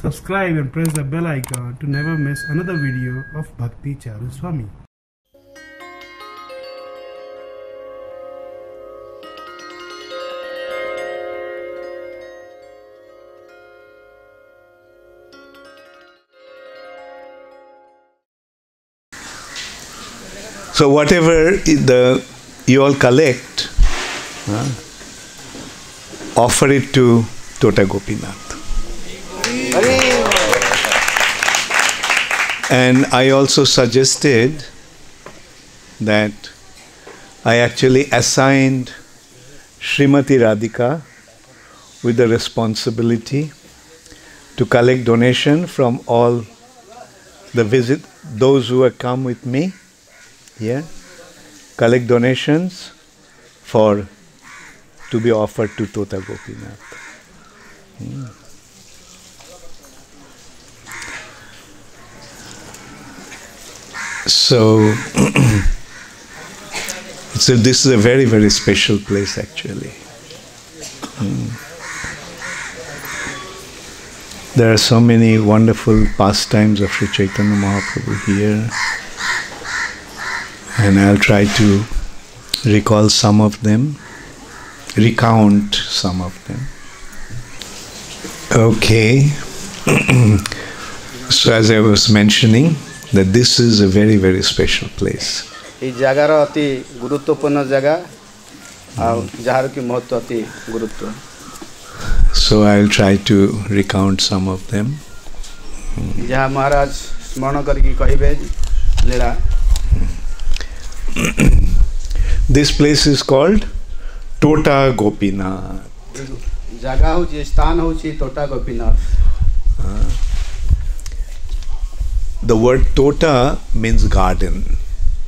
Subscribe and press the bell icon to never miss another video of Bhakti Charu Swami. So whatever you all collect, offer it to Tota Gopinath. And I also suggested that I actually assigned Srimati Radhika with the responsibility to collect donation from all those who have come with me here, collect donations to be offered to Tota Gopinath. So this is a very, very special place actually. There are so many wonderful pastimes of Sri Chaitanya Mahaprabhu here, and I'll try to recount some of them. Okay. So as I was mentioning, that this is a very, very special place. इस जगह रा अति गुरुत्वपूर्ण जगह और जहाँ की महत्व अति गुरुत्व. So I'll try to recount some of them. जहाँ महाराज स्मरण करके कहिबे लेला. This place is called Tota Gopinath. जगह हो जी स्थान हो जी Tota Gopinath. The word Tota means garden.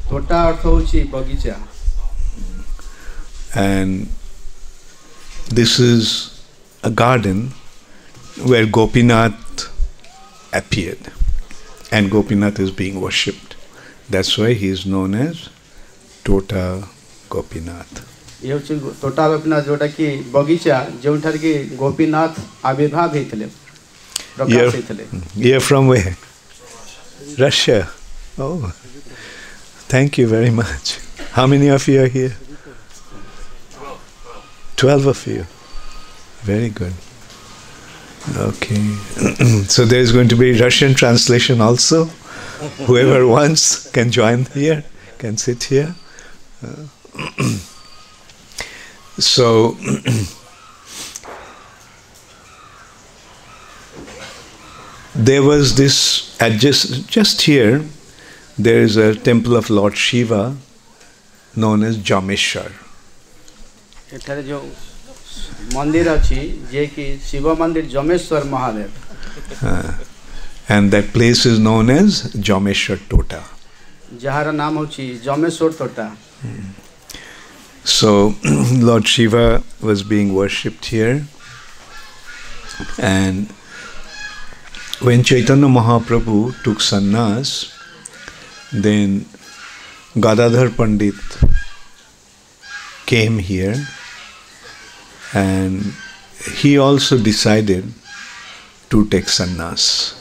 Tota अर्थ हो जी बगीचा. And this is a garden where Gopinath appeared, and Gopinath is being worshipped. That's why he is known as Tota Gopinath. ये होची Tota Gopinath जोटा की बगीचा जोंठार की गोपीनाथ आविर्भाव हेतले प्रकाश हेतले. You're from where? Russia. Oh, thank you very much. How many of you are here? 12 of you. Very good. Okay. So there is going to be Russian translation also. Whoever wants can join here, can sit here. So there was this just here, there is a temple of Lord Shiva known as Jameshwar. एठारे जो मंदिर अछि जे कि शिव मंदिर Jameshwar Mahadev. And that place is known as Jameshwar Tota. जहार नाम होछि जमेश्वर तोटा. So Lord Shiva was being worshipped here, and when Chaitanya Mahaprabhu took sannyas, then Gadadhar Pandit came here, and he also decided to take sannyas,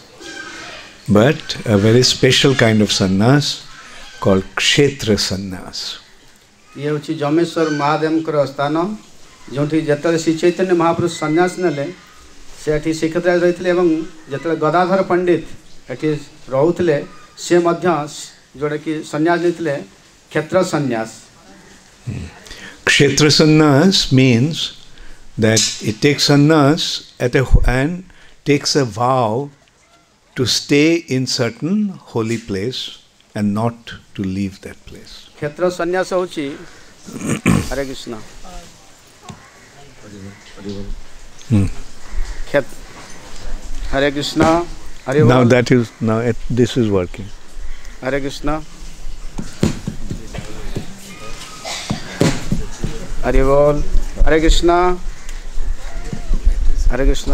but a very special kind of sannyas called Kshetra sannyas. ये होछि जमेश्वर महादेव कर स्थान जोठी जतले श्री चैतन्य महाप्रभु सन्यास नेले सेठी शिखर रहितले एवं जतले गदाधर पंडित एठी रहउतले से मध्य जोडे कि सन्यास लेतले क्षेत्र सन्यास. Kshetra sannyas means that it takes sannyas and takes a vow to stay in certain holy place and not to leave that place. क्षेत्र सन्यास होछि हरे कृष्ण. हरे कृष्ण. हरे Now this is working. हरे कृष्ण. हरि बोल. हरे कृष्ण. हरे कृष्ण.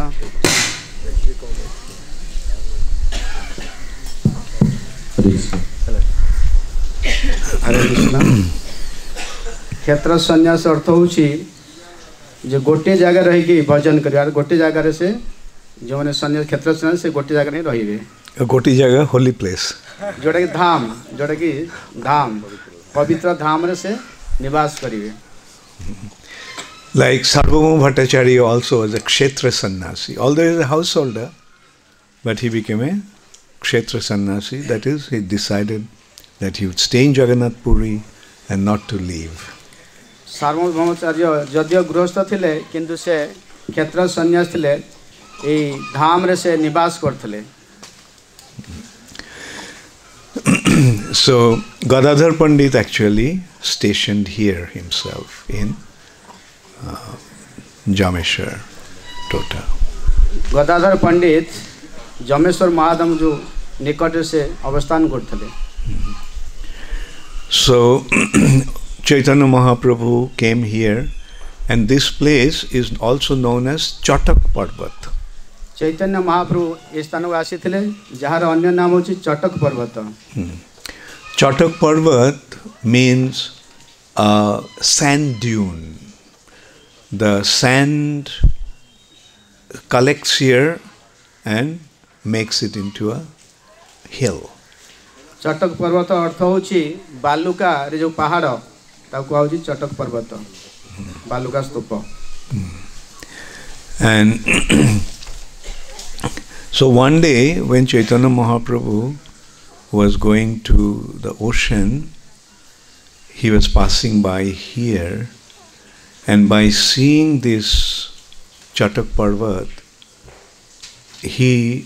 हरे कृष्ण. क्षेत्र सन्यास अर्थ होछि जे गोटे जगह रही कि भजन करिया गोटे जगह से जो मैंने सन्यास क्षेत्र सन्यास से गोटे जगह नहीं रहिबे गोटी जगह होली प्लेस जोटा कि धाम पवित्र धाम रे से निवास करिवे like Sarvabhauma Bhattacharya also was a kshetra sannyasi, although he was a householder, but he became a kshetra sannyasi. That is, he decided that he would stay in Jagannath Puri and not to leave. सार्वभौमाचार्य जदियो गृहस्थ थिले किंतु से क्षेत्र सन्यास थिले ए धाम रे से निवास करथिले. So Gadadhar Pandit actually stationed here himself in Jameshwar, Tota. Gadadhar पंडित जमेश्वर महाधम जो निकट से अवस्थान करथिले. So Chaitanya Mahaprabhu came here, and this place is also known as Chatak Parvat. Chaitanya Mahaprabhu इस स्थान को आसीथिले जहार अन्य नाम होची चटक पर्वत. Chatak Parvat means a sand dune. The sand collects here and makes it into a hill. चटक पर्वत अर्थ होची बालुका रे जो पहाड़ ताको होची चटक पर्वत बालुका स्तूप. And so one day when Chaitanya Mahaprabhu was going to the ocean, he was passing by here, and by seeing this Chatak Parvat, he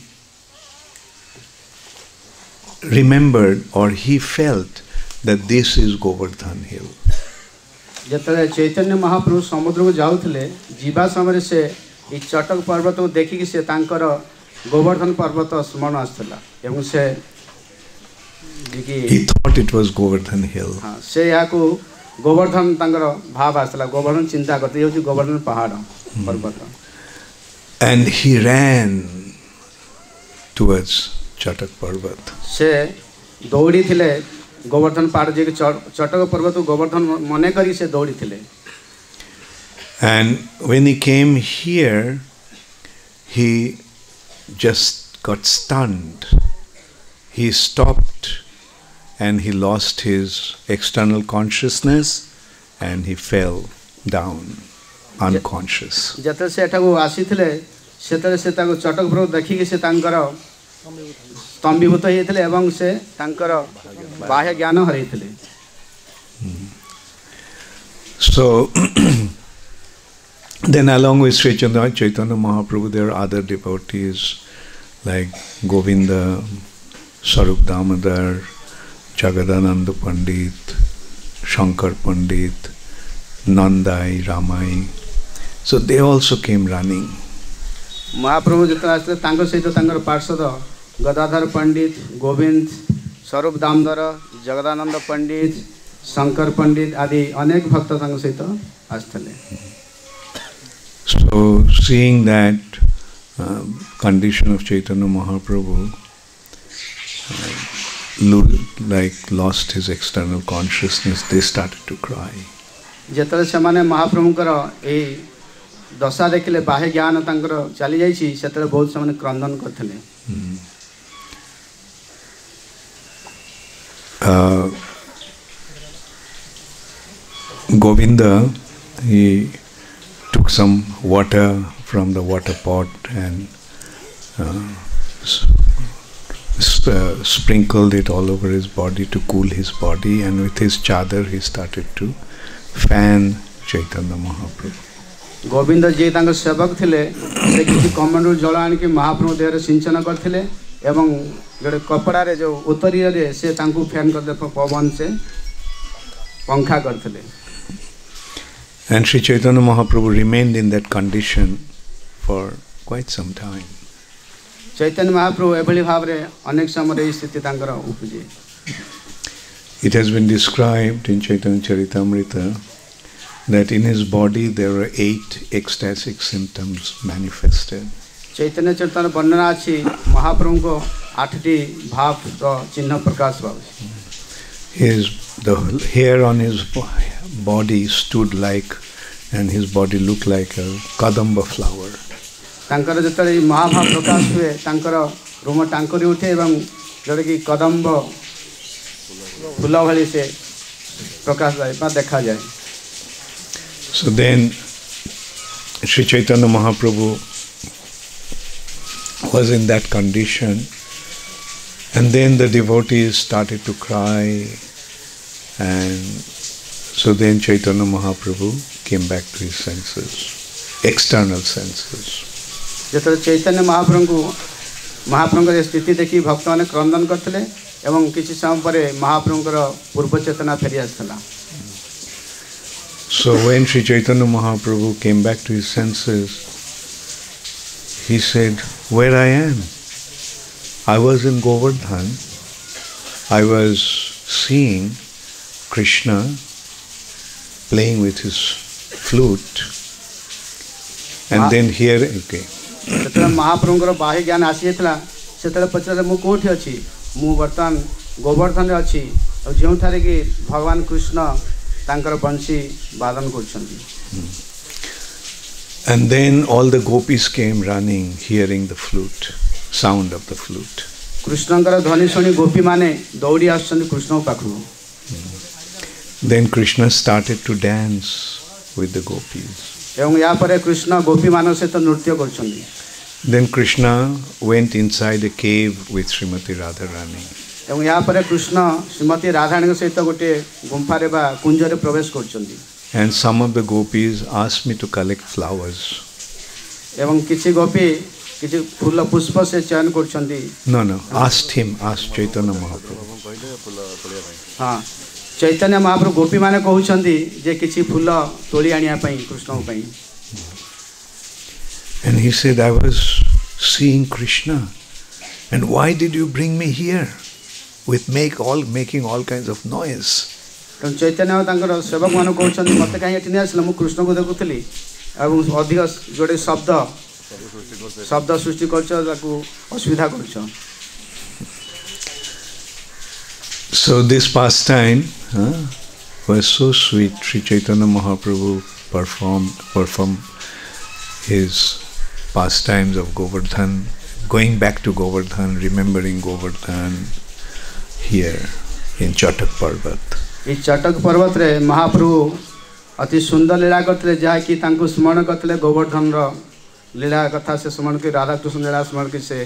remembered or he felt that this is Govardhan Hill. जतले Chaitanya Mahaprabhu समुद्र को जाउथले जीवा समय से ई चटक पर्वत को देखि कि से तांकर गोवर्धन पर्वत स्मरण आस्तला एवं से He thought it was Govardhan Hill. हां से याको गोवर्धन तांकर भाव आस्तला गोवर्धन चिंता करते यो गोवर्धन पहाड़ पर्वत. And he ran towards Chatak Parvat. से दौड़ी थिले गोवर्धन पहाड़ जे चटक पर्वत को गोवर्धन मने करी से दौड़ी थिले. And when he came here, he just got stunned. He stopped and he lost his external consciousness and he fell down unconscious. जते से एटा को आसीथिले सेतरे से ताको चटक पर्वत देखि कि से तांकर स्तंभीभूत होइथिले एवं से तांकर बाह्य ज्ञान हरैथिले. So then along with Sri Chaitanya Mahaprabhu, there are other devotees like Govinda, Sarup Damodar, Jagadananda Pandit, Shankar Pandit, Nandai, Ramai. So they also came running. महाप्रभु जते आस्ते तांको सहित तांकर पार्षद गदाधर पंडित, गोविंद, स्वरूप दामोदर, जगदानंद पंडित, शंकर पंडित आदि अनेक भक्त तांको सहित आस्थले. So seeing that condition of Chaitanya Mahaprabhu, like lost his external consciousness, they started to cry. जतले से माने महाप्रभुकर ए दशा देखिले बाह्य ज्ञान तांकर चली जाईछि सेतले बहुत से माने क्रंदन करथिले. Govinda, he took some water from the water pot and sprinkled it all over his body to cool his body, and with his chadar he started to fan Chaitanya Mahaprabhu. Govind जी तांकर सेवक थिले से किछि कमंडल जल आनि के महाप्रभु देहर सिंचन करथिले एवं जोडे कपड़ा रे जो उत्तरी रे से तांकु फैन कर दे पवन से पंखा करथिले. And Sri Chaitanya Mahaprabhu remained in that condition for quite some time. Chaitanya Mahaprabhu एभली भाव रे अनेक समय रे स्थिति तांकर उपजे. It has been described in Chaitanya Charitamrita that in his body there were 8 ecstatic symptoms manifested. चैतन्य चरितामृत वर्णना अछि महाप्रभु को 8टी भाव रो चिन्ह प्रकाश भाव. The hair on his body stood like, and his body looked like a kadamba flower. तांकर जतले महाभाव प्रकाश हुए तांकर रोम टांकरी उठे एवं जोटा कि कदम्ब फूल भली से प्रकाश देखा जाए. So then Sri Chaitanya Mahaprabhu was in that condition, and then the devotees started to cry, and so then Chaitanya Mahaprabhu came back to his senses, external senses. जत चैतन्य महाप्रभु स्थिति देखी भक्त मैंने क्रंदन करते एवं किसी समय पर महाप्रभुर पूर्व चेतना फेरी आसला. So when Sri Chaitanya Mahaprabhu came back to his senses, he said, "Where I am? I was in Govardhan. I was seeing Krishna playing with his flute, and then here, okay." जतले महाप्रभुर बाह्य ज्ञान आसीला सेतले पचारे मु कोठी अछि मु वर्तमान गोवर्धन अछि और जोठारे कि भगवान कृष्ण तांकर बंशी वादन करछन्ती. And then all the gopis came running, hearing the flute, sound of the flute. कृष्णकर ध्वनि सुनी गोपी माने दौड़ी आछन्ती Krishna पाखु. Then Krishna started to dance with the gopis. एवं या पर कृष्ण गोपी मानव सहित नृत्य करछन्ती. Then Krishna went inside a cave with Srimati Radharani. एवं या पर कृष्ण श्रीमती राधारानी सहित गोटे गुंफारे बा कुंजरे प्रवेश करछन्ती. And some of the gopis asked me to collect flowers. एवं किछि गोपी किछि फूल पुष्प से चयन करछन्ती. No, asked Chaitanya Mahaprabhu. हाँ, चैतन्य महाप्रभु गोपी माने कहउछन्ती जे किछि फूल तोली आनिया पई कृष्ण पई. And he said, "I was seeing Krishna, and why did you bring me here with making all kinds of noise?" तो चैतन्य तांकर सेवक मान कहउछन्ती मते काई एठी नै आसला मु कृष्ण को देखुतली एवं अधिक जोडे शब्द सृष्टि करछ ताकू असुविधा करछ. So this pastime was so sweet. Sri Chaitanya Mahaprabhu performed his pastimes of Govardhan, going back to Govardhan, remembering Govardhan here in Chatak Parvat. इस चटक पर्वत रे महाप्रभु अति सुंदर लीला करते जहाँ कि तांको स्मरण करते गोवर्धन लीला कथा से स्मरण की राधा कृष्ण लीला स्मरण की से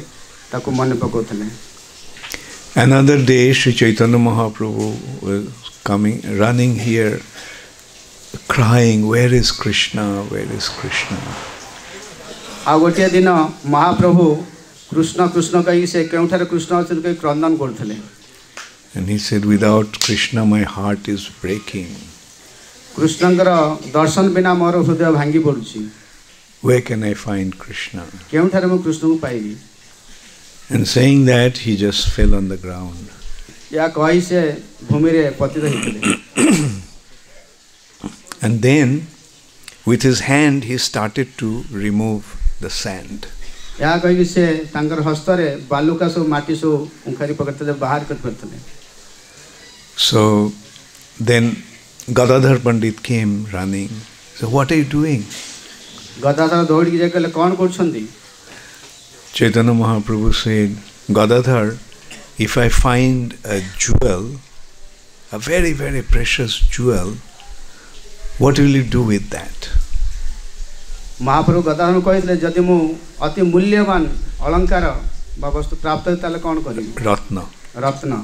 ताको मन पकोतले. Another day, Sri Chaitanya Mahaprabhu was running here, crying, "Where is Krishna? Where is Krishna?" आ गोटे दिन महाप्रभु कृष्ण कृष्ण कही से केउठारे कृष्ण अछन कही क्रंदन करथले. And he said, "Without Krishna, my heart is breaking. कृष्णकर दर्शन बिना मोर हृदय भांगी पड़ुछि. Where can I find Krishna?" केउठारे मु कृष्ण को पाइबी. And saying that, he just fell on the ground. या कही से भूमि रे पतित हितले. And then, with his hand, he started to remove the sand. या कही से तांकर हस्तरे बालुका सो माटी सो उखारी पकड़ते बाहर कर करतले. So then Gadadhar Pandit came running. So, "What are you doing?" Gadadhar दौड़ के जाके कौन करछन्ती. Chaitanya Mahaprabhu said, "Gadadhar, if I find a jewel, a very, very precious jewel, what will you do with that?" महाप्रभु गदाधर कहले जदि मु अति मूल्यवान अलंकार बा वस्तु प्राप्त होय ताले कोन करी. रत्न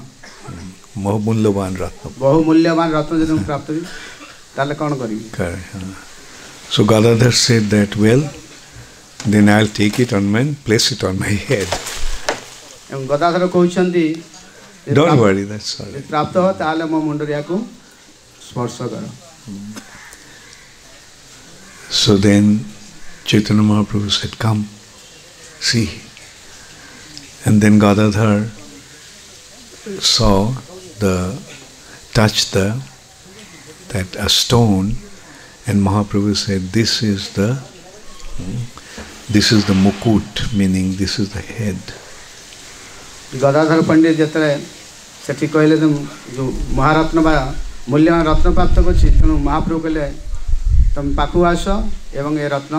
बहुमूल्यवान रत्न. बहुमूल्यवान रत्न जदि प्राप्त होय ताले कोन करी. So Gadadhar said that, "Well, then I'll take it and place it on my head." एवं Gadadhar कहउछन्ती Don't worry, that's all right. प्राप्त हो ताले मो मुंडरिया को स्पर्श करो. So then Chaitanya Mahaprabhu said, "Come, see." And then Gadadhar touched that a stone, and Mahaprabhu said, this is the mukut, meaning this is the head. Gadadhar पंडित जतरे सेठी कहले जो महारत्न बा मूल्यवान रत्न प्राप्त करछि तेणु महाप्रभु कहले तुम पाखु आस एवं ए रत्न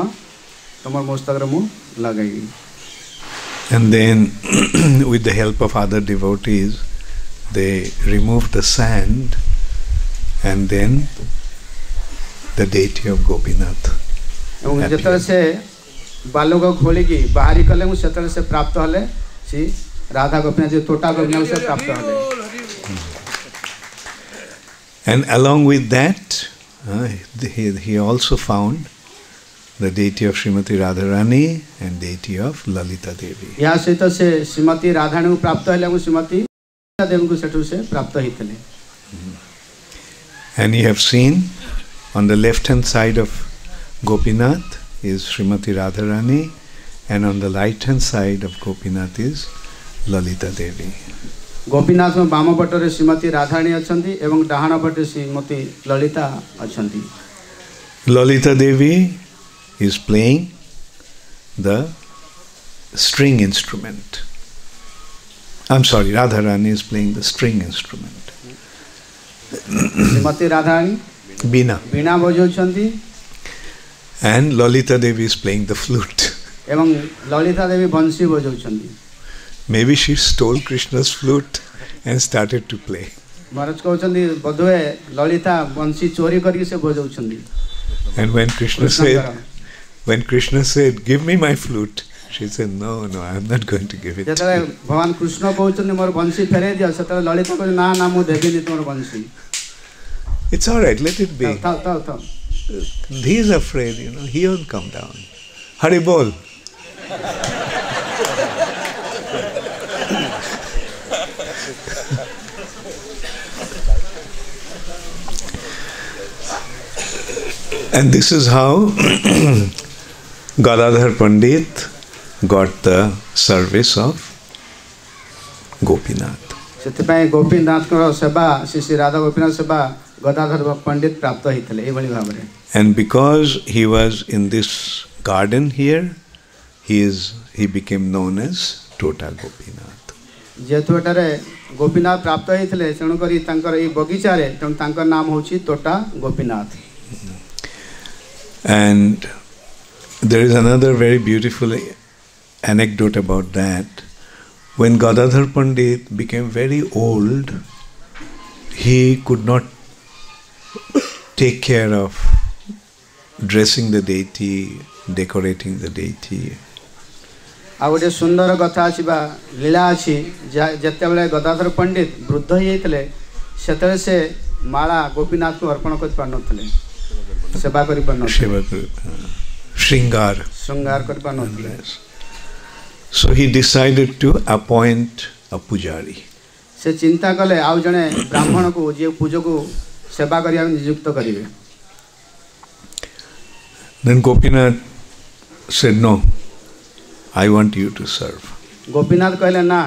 तुम मस्तक मु लगाई. And then with the help of other devotees they removed the sand and then the deity of Gopinath. एवं जतले से बालों को खोली की बाहरी कले मु सेतले से प्राप्त हले सी राधा गोपीनाथ जो टोटा गोपीनाथ से प्राप्त हले. And along with that he also found the deity of Srimati Radharani and deity of Lalita Devi. या सहित से श्रीमती राधारानी को प्राप्त हले एवं श्रीमती ललिता देवी को सेठु से प्राप्त हितले. And you have seen on the left hand side of Gopinath is Srimati Radharani and on the right hand side of Gopinath is Lalita Devi. Gopinath में बाम पटरे श्रीमती राधारानी अछंती एवं डाहाण पटे Shrimati Lalita अछंती. Lalita Devi is playing the string instrument. I'm sorry, Radharani is playing the string instrument. Shrimati Radharani Veena. Veena बजाउछंती And Lalita Devi is playing the flute. एवं ललिता देवी बंशी बजाउछंती. Maybe she stole Krishna's flute and started to play. महाराज कहउछंती बधुए ललिता बंशी चोरी करके से बजाउछंती. And when Krishna said, give me my flute, she said, no, I'm not going to give it. जतले भगवान कृष्ण कहउछंती मोर बंशी फेरे दियो सेतले ललिता कहउ ना ना मु देबिनी तोर बंशी. It's all right, let it be. था. He is afraid, he won't come down. Hari bol. And this is how Gadadhar Pandit got the service of Gopinath. ସେଥିପାଇଁ ଗୋପୀନାଥଙ୍କର ସେବା ଶ୍ରୀ ରାଧା ଗୋପୀନାଥ ସେବା ଗଦାଧର ପଣ୍ଡିତ ପ୍ରାପ୍ତ ହେଇଥିଲେ ଏଇଭଳି ଭାବରେ. And because he was in this garden here, he became known as Tota Gopinath. ଯେହେତୁ ଏଠାରେ ଗୋପୀନାଥ ପ୍ରାପ୍ତ ହେଇଥିଲେ ତେଣୁକରି ତାଙ୍କର ଏଇ ବଗିଚାରେ ତେଣୁ ତାଙ୍କର ନାମ ହେଉଛି ତୋଟା Gopinath. And there is another very beautiful anecdote about that. When Gadadhar Pandit became very old, he could not take care of dressing the deity, decorating the deity. ଆଉ ଗୋଟେ ସୁନ୍ଦର କଥା ଅଛି ବା ଲୀଳା ଅଛି ଯେତେବେଳେ ଗଦାଧର ପଣ୍ଡିତ ବୃଦ୍ଧ ହେଇଯାଇଥିଲେ ସେତେବେଳେ ସେ ମାଳା ଗୋପୀନାଥଙ୍କୁ ଅର୍ପଣ କରିପାରୁନଥିଲେ, ସେବା କରିପାରୁନଥିଲେ, ଶୃଙ୍ଗାର କରିପାରୁନଥିଲେ. So he decided to appoint a pujari. ସେ ଚିନ୍ତା କଲେ ଆଉ ଜଣେ ବ୍ରାହ୍ମଣକୁ ଯିଏ ପୂଜକୁ ସେବା କରିବାକୁ ନିଯୁକ୍ତ କରିବେ. Then Gopinath said, no, I want you to serve. Gopinath କହିଲେ ନା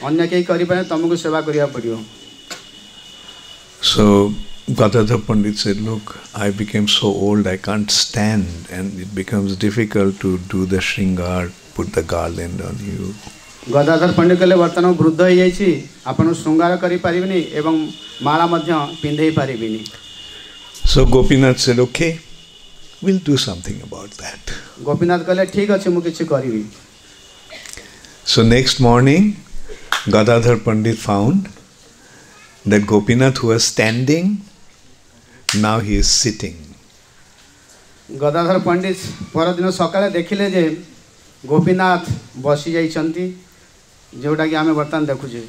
ଅନ୍ୟ କେହି କରିପାରେ ତମକୁ ସେବା କରିବାକୁ ପଡ଼ିବ. So Gadadhar Pandit said, look, I became so old I can't stand and it becomes difficult to do the shringar, put the garland on you. Gadadhar ପଣ୍ଡିତ କହିଲେ ବର୍ତ୍ତମାନ ବୃଦ୍ଧ ହେଇଯାଇଛି ଆପଣ ଶୃଙ୍ଗାର କରିପାରିବେନି ଏବଂ ମାଳା ମଧ୍ୟ ପିନ୍ଧେଇ ପାରିବେନି. So Gopinath said, okay, we'll do something about that. Gopinath କହିଲେ ଠିକ ଅଛି ମୁଁ କିଛି କରିବି. So next morning Gadadhar Pandit found that Gopinath, who was standing, now he is sitting. Gadadhar ପଣ୍ଡିତ ପରଦିନ ସକାଳେ ଦେଖିଲେ ଯେ ଗୋପୀନାଥ ବସି ଯାଇଛନ୍ତି, ଯେଉଁଟାକି ଆମେ ବର୍ତ୍ତମାନ ଦେଖୁଛେ.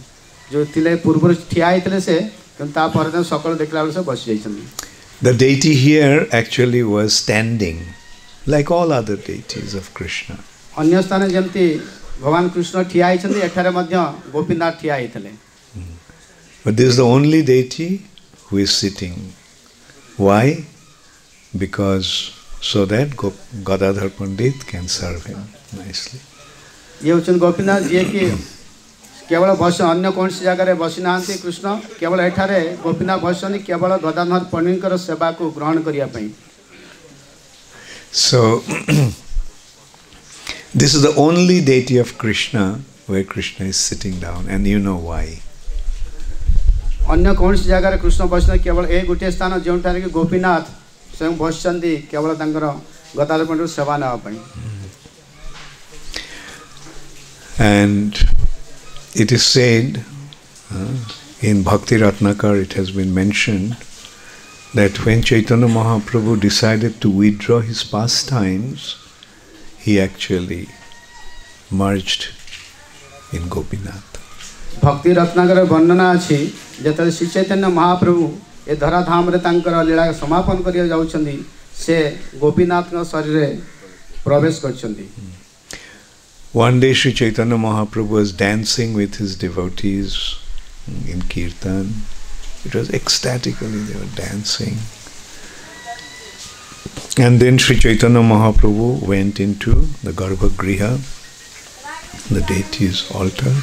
ଯେଉଁ ଥିଲେ ପୂର୍ବରୁ ଠିଆ ହେଇଥିଲେ ସେ କିନ୍ତୁ ତା ପରଦିନ ସକାଳୁ ଦେଖିଲା ବେଳକୁ ସେ ବସି ଯାଇଛନ୍ତି. The deity here actually was standing like all other deities of Krishna. ଅନ୍ୟ ସ୍ଥାନରେ ଯେମିତି ଭଗବାନ କୃଷ୍ଣ ଠିଆ ହେଇଛନ୍ତି ଏଠାରେ ମଧ୍ୟ ଗୋପୀନାଥ ଠିଆ ହେଇଥିଲେ. But this is the only deity who is sitting. Why? Because so that Gadadhar Pandit can serve him nicely. ये होचन गोपीनाथ जी कि केवल बस अन्य कौन सी जगह बसी ना कृष्ण केवल एठारे गोपीनाथ बसनी केवल गदाधर पंडित सेवा को ग्रहण करिया पई. So this is the only deity of Krishna where Krishna is sitting down, and you know why. अन्य कौन सी जगह कृष्ण बसना केवल ए गोटे स्थान जोठारे कि गोपीनाथ स्वयं बसचंदी केवल तांकर गदाधर पंडित सेवा ना पई. And it is said in Bhakti Ratnakar, it has been mentioned that when Chaitanya Mahaprabhu decided to withdraw his pastimes, he actually merged in Gopinath. भक्ति रत्नाकर वर्णना अछि जेतले श्री चैतन्य महाप्रभु ए धराधाम रे तांकर लीला समापन करिया जाउछन्ती से गोपीनाथ न शरीर रे प्रवेश करछन्ती. One day Sri Chaitanya Mahaprabhu was dancing with his devotees in Kirtan. It was ecstatically they were dancing. And then Sri Chaitanya Mahaprabhu went into the Garbhagriha, the deity's altar.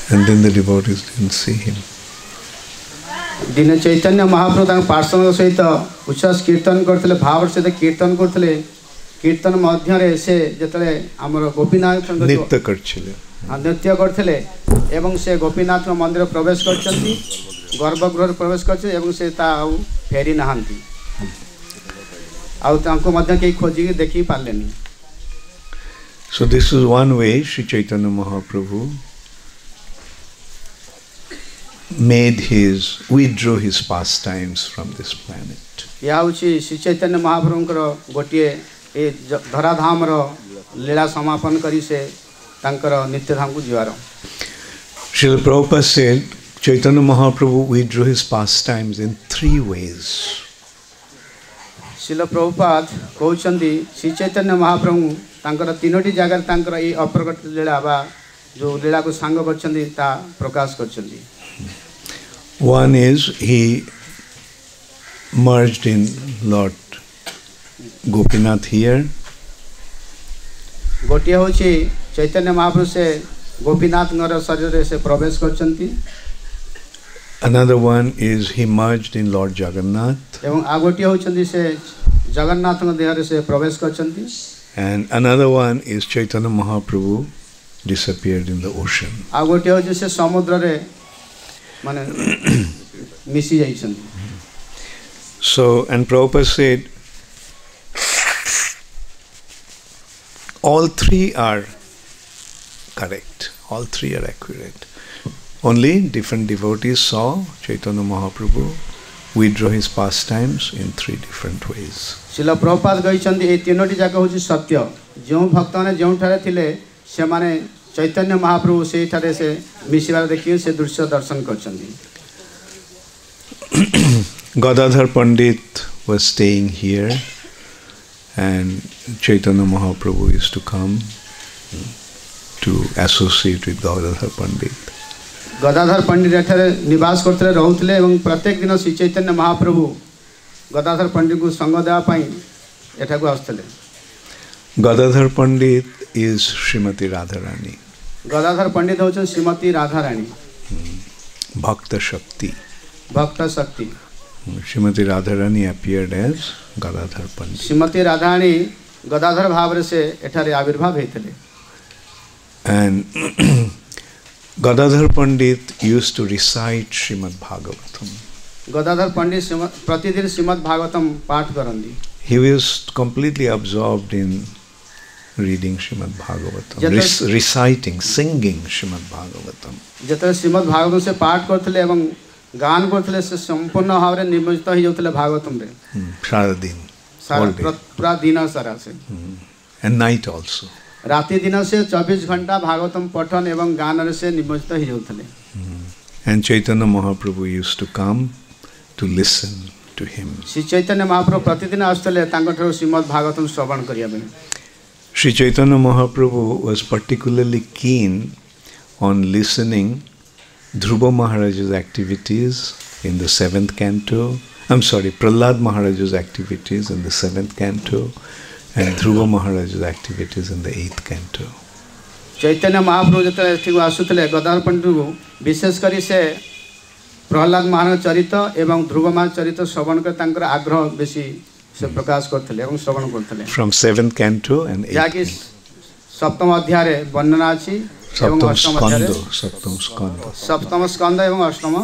And then the devotees didn't see him. दिन चैतन्य महाप्रभु तांग पार्षद सहित उच्चास कीर्तन करथिले भाव सहित कीर्तन करथिले कीर्तन मध्य रे से जतले हमर गोपीनाथ नृत्य करथिले नृत्य करथिले एवं से गोपीनाथ मंदिर प्रवेश करछन्ती गर्भगृह प्रवेश करछे एवं से ता फेरी नहांती आउ तांको मध्य के खोजी देखि पालेनी. So this is one way Sri Chaitanya Mahaprabhu withdrew his pastimes from this planet. या उची श्री चैतन्य महाप्रभुंकर गोटिए ए धराधाम रो लीला समापन करी से तांकर नित्य धाम को जिवार. Srila Prabhupada said Chaitanya Mahaprabhu withdrew his pastimes in 3 ways. Srila Prabhupada कहउछन्ती Shri Chaitanya Mahaprabhu तांकर तीनोटी जगह तांकर ए अप्रकट लीला बा जो लीला को सांग करछन्ती ता प्रकाश करछन्ती. One is he merged in Lord Gopinath here. गोटिए होची चैतन्य महाप्रभु से गोपीनाथ नगर शरीर से प्रवेश करछन्ती. Another one is he merged in Lord Jagannath. एवं आगोटिए होचन्ती से जगन्नाथ न देह से प्रवेश करछन्ती. And another one is Chaitanya Mahaprabhu disappeared in the ocean. आगोटिए होची से समुद्र रे माने मिसी जाइछन्ती. So, and Prabhupada said all 3 are correct, all 3 are accurate. Only different devotees saw Chaitanya Mahaprabhu withdraw his pastimes in 3 different ways. शिला प्रभुपाद कहिछन्ती ए तीनोटी जाक होची सत्य जो भक्त माने जो ठारे थिले से माने चैतन्य महाप्रभु से ठारे से मिसिबार देखि से दृश्य दर्शन करछन्ती. Gadadhar Pandit was staying here and Chaitanya Mahaprabhu used to come to associate with Gadadhar Pandit. Gadadhar पंडित एठारे निवास करथले रहउथले एवं प्रत्येक दिन श्री चैतन्य महाप्रभु गदाधर पंडित को संग देवा पई एठा को आस्थले. Gadadhar Pandit is Srimati Radharani. Gadadhar Pandit होछन Shrimati Radha Rani. Bhakta Shakti. भक्त शक्ति. Srimati Radharani appeared as Gadadhar Pandit. Shrimati Radha Rani Gadadhar भाव से एठारे आविर्भाव हेतले. And Gadadhar Pandit used to recite Srimad Bhagavatam. Gadadhar पंडित प्रतिदिन श्रीमद् भागवतम पाठ करंदी. He was completely absorbed in reading Srimad Bhagavatam, reciting, singing Srimad Bhagavatam. जतले Shrimad Bhagavatam से पाठ करथले एवं गान करथले से संपूर्ण भाव रे निमज्जित हो जाउथले भागवतम रे. सारा दिन, all day. पूरा दिन सारा से. And night also. राति दिन से 24 घंटा भागवतम पठन एवं गान से निमज्जित हो जाउथले. And Chaitanya Mahaprabhu used to come to listen to him. Shri Chaitanya Mahaprabhu प्रतिदिन आस्तले तांकर श्रीमद् भागवतम श्रवण करिया बे. Sri Chaitanya Mahaprabhu was particularly keen on listening Dhruva Maharaj's activities in the 7th canto. Prahlad Maharaj's activities in the 7th canto and Dhruva Maharaj's activities in the 8th canto. Chaitanya Mahaprabhu जतले ठीक आसुतले गदाधर पंडित विशेष करी से प्रहलाद महाराज चरित एवं ध्रुव महाराज चरित श्रवण कर तांकर आग्रह बेसी से प्रकाश करथले एवं श्रवण करथले. From 7th canto and 8th जाकी सप्तम अध्याय रे वर्णना अछि एवं अष्टम अध्याय सप्तम स्कंद एवं अष्टम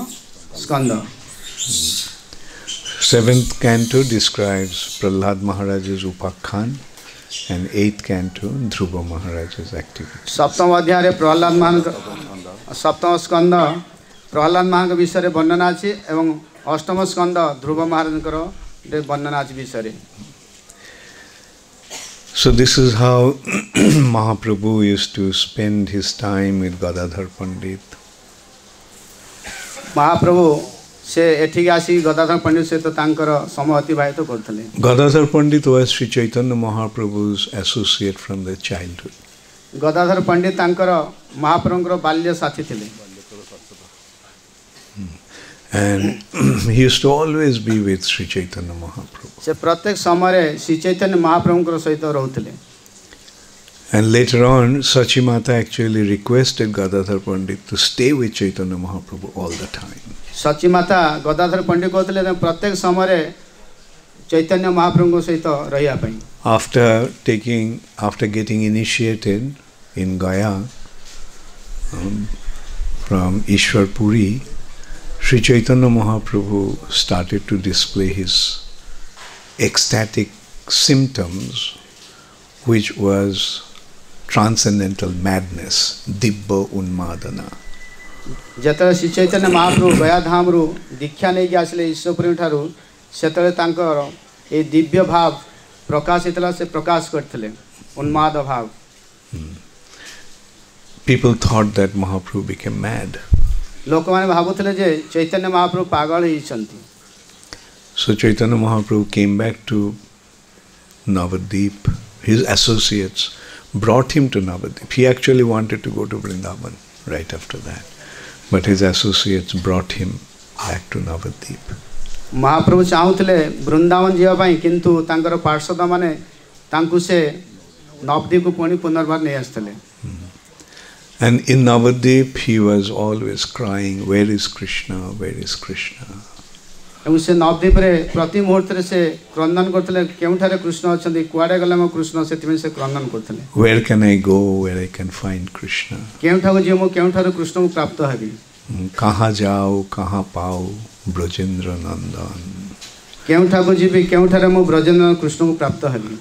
स्कंद. 7th canto describes Prahlad Maharaj's Upakhyan and 8th canto, Dhruva Maharaj's activity. सप्तम अध्याय प्रहलाद महान सप्तम स्कंद प्रहलाद महान विषय वर्णना अछि एवं अष्टम स्कंद ध्रुव महाराज वर्णना अछि विषय. So this is how Mahaprabhu used to spend his time with Gadadhar Pandit. महाप्रभु से एठी आसी गदाधर पंडित से तो तांकर समय अतिबाहित करथले. Gadadhar Pandit was Sri Chaitanya Mahaprabhu's associate from the childhood. Gadadhar पंडित तांकर महाप्रभुଙ୍କର बाल्य साथी थिले. And he used to always be with Sri Chaitanya Mahaprabhu. से प्रत्येक समय श्री चैतन्य महाप्रभुଙ୍କର सहित रहउथले. And later on, Sachimata actually requested Gadadhar Pandit to stay with Chaitanya Mahaprabhu all the time. सची माता गदाधर पंडित कहते प्रत्येक समय चैतन्य महाप्रभु सहित रहिया पई. After getting initiated in Gaya from Ishwar Puri, Sri Chaitanya Mahaprabhu started to display his ecstatic symptoms, which was transcendental madness, Dibba Unmadana. जतले Shri Chaitanya Mahaprabhu गया धाम रु दीक्षा नहीं कि आसले ईश्वरपुरी ठारू सेतले तांकर ए दिव्य भाव प्रकाश इतला से प्रकाश करथले उन्माद भाव. People thought that Mahaprabhu became mad. लोक माने भाबुथले जे चैतन्य महाप्रभु पागल ही छंती. So Chaitanya Mahaprabhu came back to Navadvip. His associates brought him to Navadvip. He actually wanted to go to Vrindavan right after that. But his associates brought him back to Navadvip. महाप्रभु चाहुथले वृंदावन जीवा पई किंतु तांकर पार्षद माने तांकु से नवद्वीप को पुणी पुनर्बार नहीं आस्तले. And in Navadvip he was always crying, where is Krishna, where is Krishna? एवं से नवद्वीप रे प्रति मुहूर्त रे से क्रंदन करथले केउठारे कृष्ण अछंती कुआडे गले म कृष्ण सेतिमे से क्रंदन करथले. Where can I go where I can find Krishna? केउठाको जे मो केउठारे कृष्ण को प्राप्त हेबी. कहाँ जाओ कहाँ पाओ ब्रजेंद्र नंदन. केउठाको जीबी केउठारे मो ब्रजेंद्र कृष्ण को प्राप्त heavy.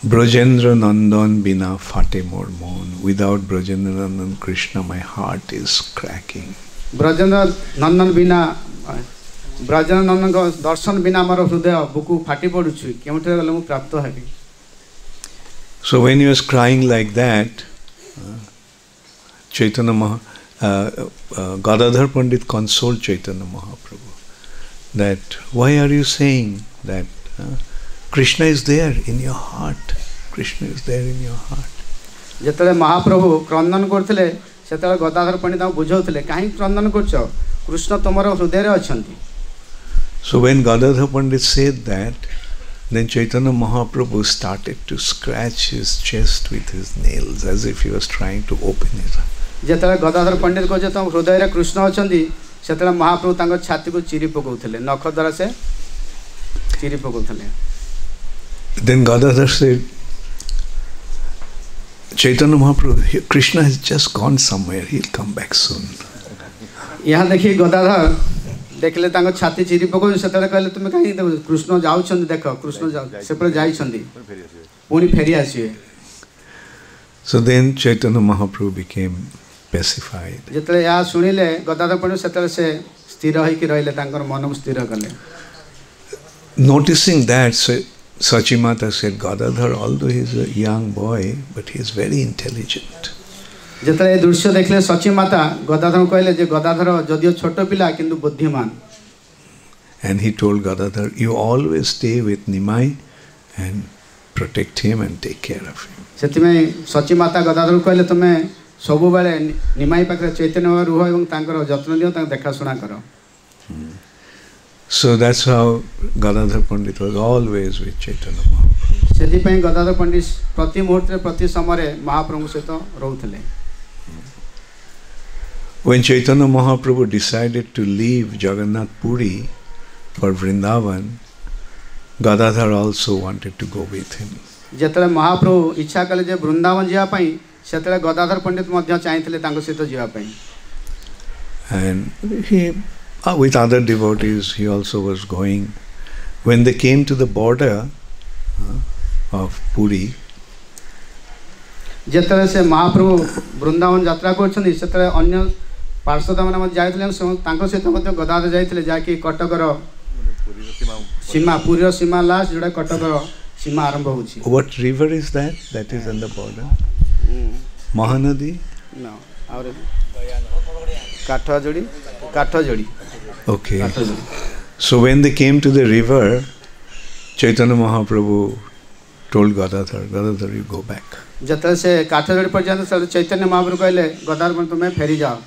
Brajendra Nandan bina fate mor mon. Without Brajendra Nandan Krishna, my heart is cracking. Brajendra Nandan बिना ब्रजेंद्र नंदन को दर्शन बिना हमारा हृदय बुकु फाटी पड़ुछि केउठारे गले मो प्राप्त heavy. So when he was crying like that, Gadadhar Pandit consoled Chaitanya Mahaprabhu that why are you saying that Krishna is there in your heart. Krishna is there in your heart. जेतले महाप्रभु क्रंदन करथिले सेतले गदाधर पंडित बुझौथिले काहे क्रंदन करछो कृष्ण तमर हृदय रे अछंती. So when Gadadhar Pandit said that, then Chaitanya Mahaprabhu started to scratch his chest with his nails as if he was trying to open it. जेतले Gadadhar पंडित को जे तम हृदय रे कृष्ण अछंती सेतले महाप्रभु तांको छाती को चिरी पकौथिले नख द्वारा से चिरी पकौथिले. Then Gadadhar said, Chaitanya Mahaprabhu, Krishna has just gone somewhere, he'll come back soon. यहाँ देखिए गदाधर देखले तांको छाती चिरी पको सेतले कहले तुमे काहे कृष्ण जाउछन देखो कृष्ण जाउ सेपर जाइछंदी पुनी फेरी आसीए. So then Chaitanya Mahaprabhu became pacified. जेतले या सुनिले गदाधर पंडित सेतले से स्थिर होई कि रहले तांकर मन स्थिर कले. Noticing that, Sachimata said, Gadadhar, although he is a young boy, but he is very intelligent. जेतले दृश्य देखले सची माता गदाधर कहले जे गदाधर जदियो छोट पिला किंतु बुद्धिमान. And he told Gadadhar, you always stay with Nimai and protect him and take care of him. सेतिमे सची माता गदाधर कहले तमे सबु बेले निमाई पाखरे चैतन्य रुह एवं तांकर जत्न दियो तांक देखा सुना करो. So that's how Gadadhar Pandit was always with Chaitanya Mahaprabhu. सेति पई गदाधर पंडित प्रति मुहूर्त रे प्रति समय महाप्रभु सहित रहउथले. When Chaitanya Mahaprabhu decided to leave Jagannath Puri for Vrindavan, Gadadhar also wanted to go with him. जेतले महाप्रभु इच्छा कले जे वृंदावन जिया पई सेतले गदाधर पंडित मध्य चाहिथिले तांको सहित जिया पई. And he, with other devotees, he also was going. When they came to the border of Puri, ଯେତେବେଳେ ସେ ମହାପ୍ରଭୁ ବୃନ୍ଦାବନ ଯାତ୍ରା କରୁଛନ୍ତି ସେତେବେଳେ ଅନ୍ୟ ପାର୍ଶ୍ୱଦମାନେ ମଧ୍ୟ ଯାଇଥିଲେ ତାଙ୍କ ସହିତ ମଧ୍ୟ ଗଦାଧର ଯାଇଥିଲେ ଯାହାକି କଟକର ସୀମା ପୁରୀର ସୀମା ଲାଷ୍ଟ ଯୋଉଟା କଟକର ସୀମା ଆରମ୍ଭ ହେଉଛି. What river is that? That is on the border. Mahanadi? No. और Kathajodi. Okay. So when they came to the river, Chaitanya Mahaprabhu told Gadadhar, you go back. जतल से काठजोड़ी पर जाने से चैतन्य महाप्रभु कहले गदाधर मन तुम्हें फेरी जाओ.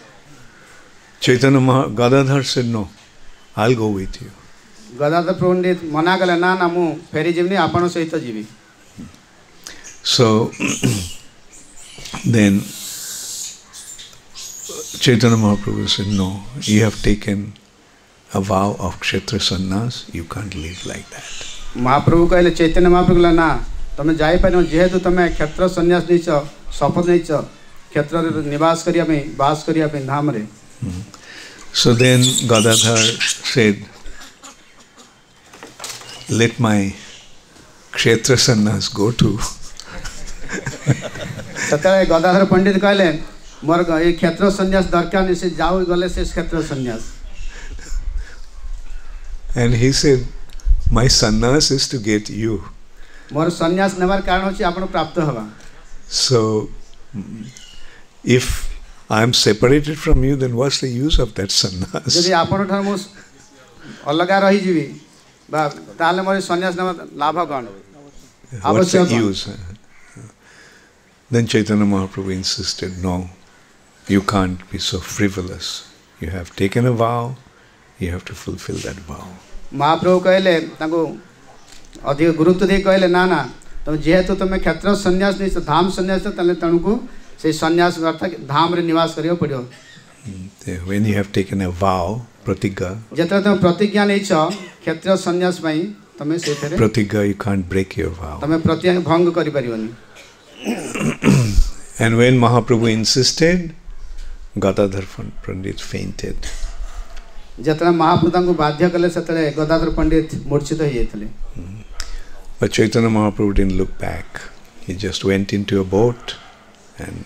Gadadhar said no, I'll go with you. Gadadhar पंडित मना कले ना ना मु फेरी जीवनी आपण सहित जीवी. So then Chaitanya Mahaprabhu said, no, you have taken a vow of Kshetra Sannyas, you can't live like that. महाप्रभु कहले चैतन्य महाप्रभु कहले ना तमे जाई पानो जेहेतु तमे क्षेत्र सन्यास नैछ शपथ नैछ क्षेत्र रे निवास करिया में वास करिया में धाम रे. So then Gadadhar said, let my Kshetra Sannyas go to. ततले Gadadhar पंडित कहले मोर ए क्षेत्र सन्यास दरकार नै से जाओ गले से क्षेत्र सन्यास. And he said, my sannyas is to get you. मोर सन्यास नेबार कारण होछि आपण प्राप्त हवा. So if I am separated from you, then what's the use of that sannyas? यदि आपण ठार मो अलगा रही जीवी बा ताले मोर सन्यास नेबा लाभ कोन? What's the use? Then Chaitanya Mahaprabhu insisted, no, you can't be so frivolous. You have taken a vow, you have to fulfill that vow. महाप्रभु कहले ताको अधिक गुरुत्व दे कहले ना ना तुम जेहेतु तुम क्षेत्र सन्यास नहीं धाम सन्यास तले तणुको से सन्यास अर्थात धाम रे निवास करियो पड़ियो. When you have taken a vow, pratigya, जेतले तुम प्रतिज्ञा नै छ क्षेत्र सन्यास पई तमे सेथरे pratigya, you can't break your vow. तमे प्रतिज्ञा भंग करि परियोनी. And when Mahaprabhu insisted, Gadadhar Pandit fainted. जतरा महाप्रभु को बाध्य कले सेतले गदाधर पंडित मूर्छित हो जाइतले. But Chaitanya Mahaprabhu didn't look back. He just went into a boat and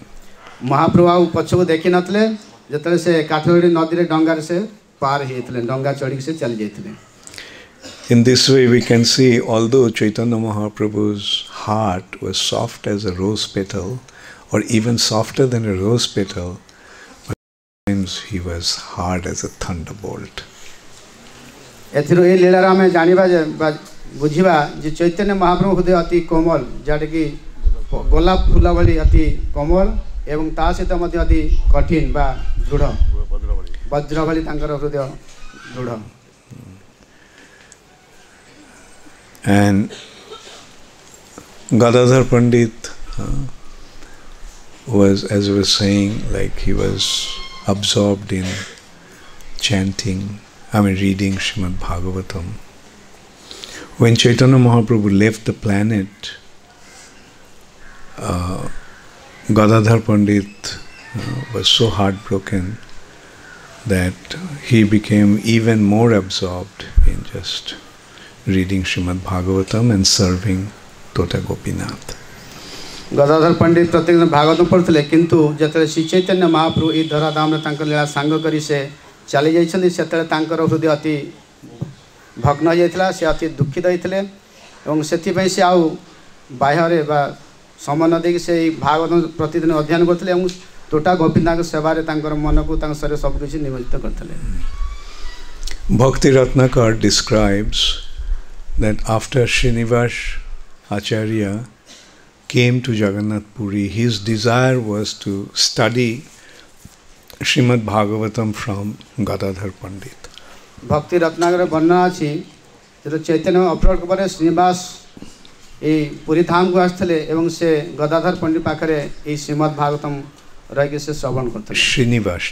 महाप्रभु आउ पछको देखि नतले जतले से काठगोड़ी नदी रे डंगा से पार हेतले डंगा चढ़ी से चल जाइतले. In this way we can see, although Chaitanya Mahaprabhu's heart was soft as a rose petal, or even softer than a rose petal, but sometimes he was hard as a thunderbolt. एथिरो ए लीला में जानिबा जे बुझिबा जे चैतन्य महाप्रभु हृदय अति कोमल जाटे कि गोलाप फूल भली अति कोमल एवं ता सहित मध्य अति कठिन बा दृढ़ वज्र भली तांकर हृदय दृढ़. And Gadadhar Pandit was, as I was saying, like he was absorbed in chanting, reading Srimad Bhagavatam. When Chaitanya Mahaprabhu left the planet, Gadadhar Pandit was so heartbroken that he became even more absorbed in just reading Srimad Bhagavatam and serving Tota Gopinath. Gadadhar पंडित प्रत्येक दिन भागवतम पढ़ुले किंतु जतले श्री चैतन्य महाप्रभु ई धराधाम रे तांकर लीला सांग करी से चली जाइछन्ति सेतले तांकर हृदय अति भग्न हो जाइतला से अति दुखित होइतले एवं सेति पई से आउ बाह्य रे बा समय न देकी से भागवतम प्रतिदिन अध्ययन करथले एवं तोटा गोपीनाथ सेवा रे तांकर मन को तांकर शरीर सब किछि नियोजित करथले. Bhakti Ratnakar describes that after Srinivas Acharya came to Jagannath Puri, his desire was to study Srimad Bhagavatam from Gadadhar Pandit. भक्ति रत्नाकर वर्णना अछि जे चैतन्य अपराध पर श्रीनिवास ए पुरी धाम को आस्थले एवं से गदाधर पंडित पाखरे ए श्रीमद् भागवतम रहि से श्रवण करथले. Srinivas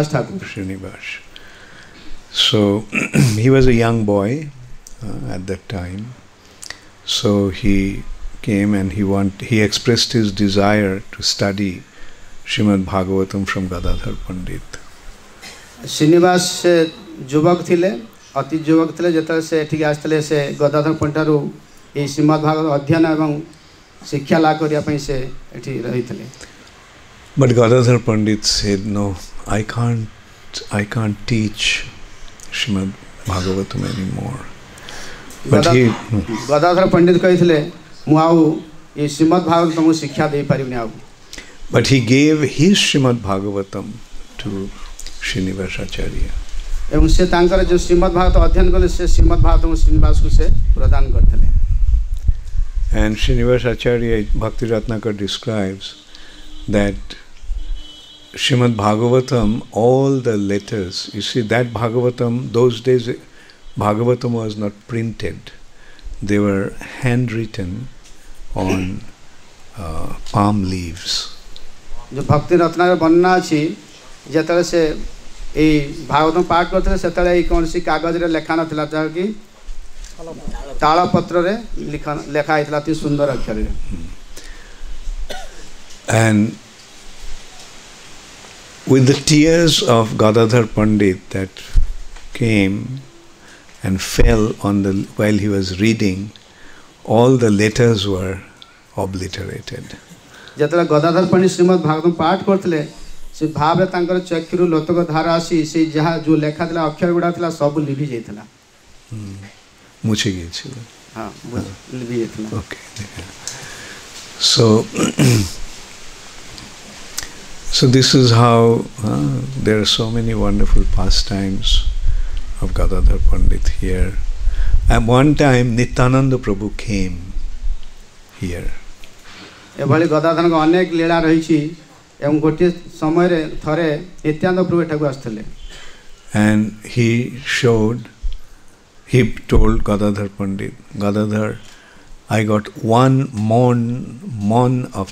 Thakur. Srinivas. So he was a young boy at that time. So he came and he expressed his desire to study Srimad Bhagavatam from Gadadhar Pandit. Srinivas युवक थिले अति युवक थिले जतले से एठी आस्तले से गदाधर पंडितरु ए श्रीमद् भागवत अध्ययन एवं शिक्षा लाभ करिया पई से एठी रहितले. But Gadadhar Pandit said, no, I can't teach Srimad Bhagavatam anymore. But Gadadhar Pandit कहितले मु आउ ये श्रीमद् भागवतम को शिक्षा दे पारिबनि आउ. But he gave his Srimad Bhagavatam to Srinivasacharya. एवं से तांकर जो श्रीमद् भागवत अध्ययन कले से श्रीमद् भागवतम श्रीनिवास को से प्रदान करथले. And Srinivasacharya Bhakti Ratnakar describes that Srimad Bhagavatam, all the letters, you see that Bhagavatam, those days Bhagavatam was not printed. They were handwritten on palm leaves. जो भक्ति रत्नाकर वर्णना अछि जेतले से ए भागवतम पाठ करथले सेतले कोन सी कागज रे लेखा नथिला जा कि ताला पत्र रे लेखा आइतला ती सुंदर अक्षर रे. And with the tears of Gadadhar Pandit that came and fell on the while he was reading, all the letters were obliterated. जेतले Gadadhar पंडित श्रीमद् भागवतम पाठ करथले से भाव रे तांकर चक्षुरु लोतक धारा आसी से जहा जो लेखा थिला अक्षर गुडा थिला सब लिभि जैतला. मुछे गेछिल. हां लिभि जैतला. Okay. So this is how there are so many wonderful pastimes of Gadadhar Pandit here. At one time Nityananda Prabhu came here. एभली गदाधर को अनेक लीला रही छी एवं गोटे समय रे थरे नित्यानंद प्रभु एठाकु आस्थले. And he told Gadadhar Pandit, Gadadhar, I got one mon of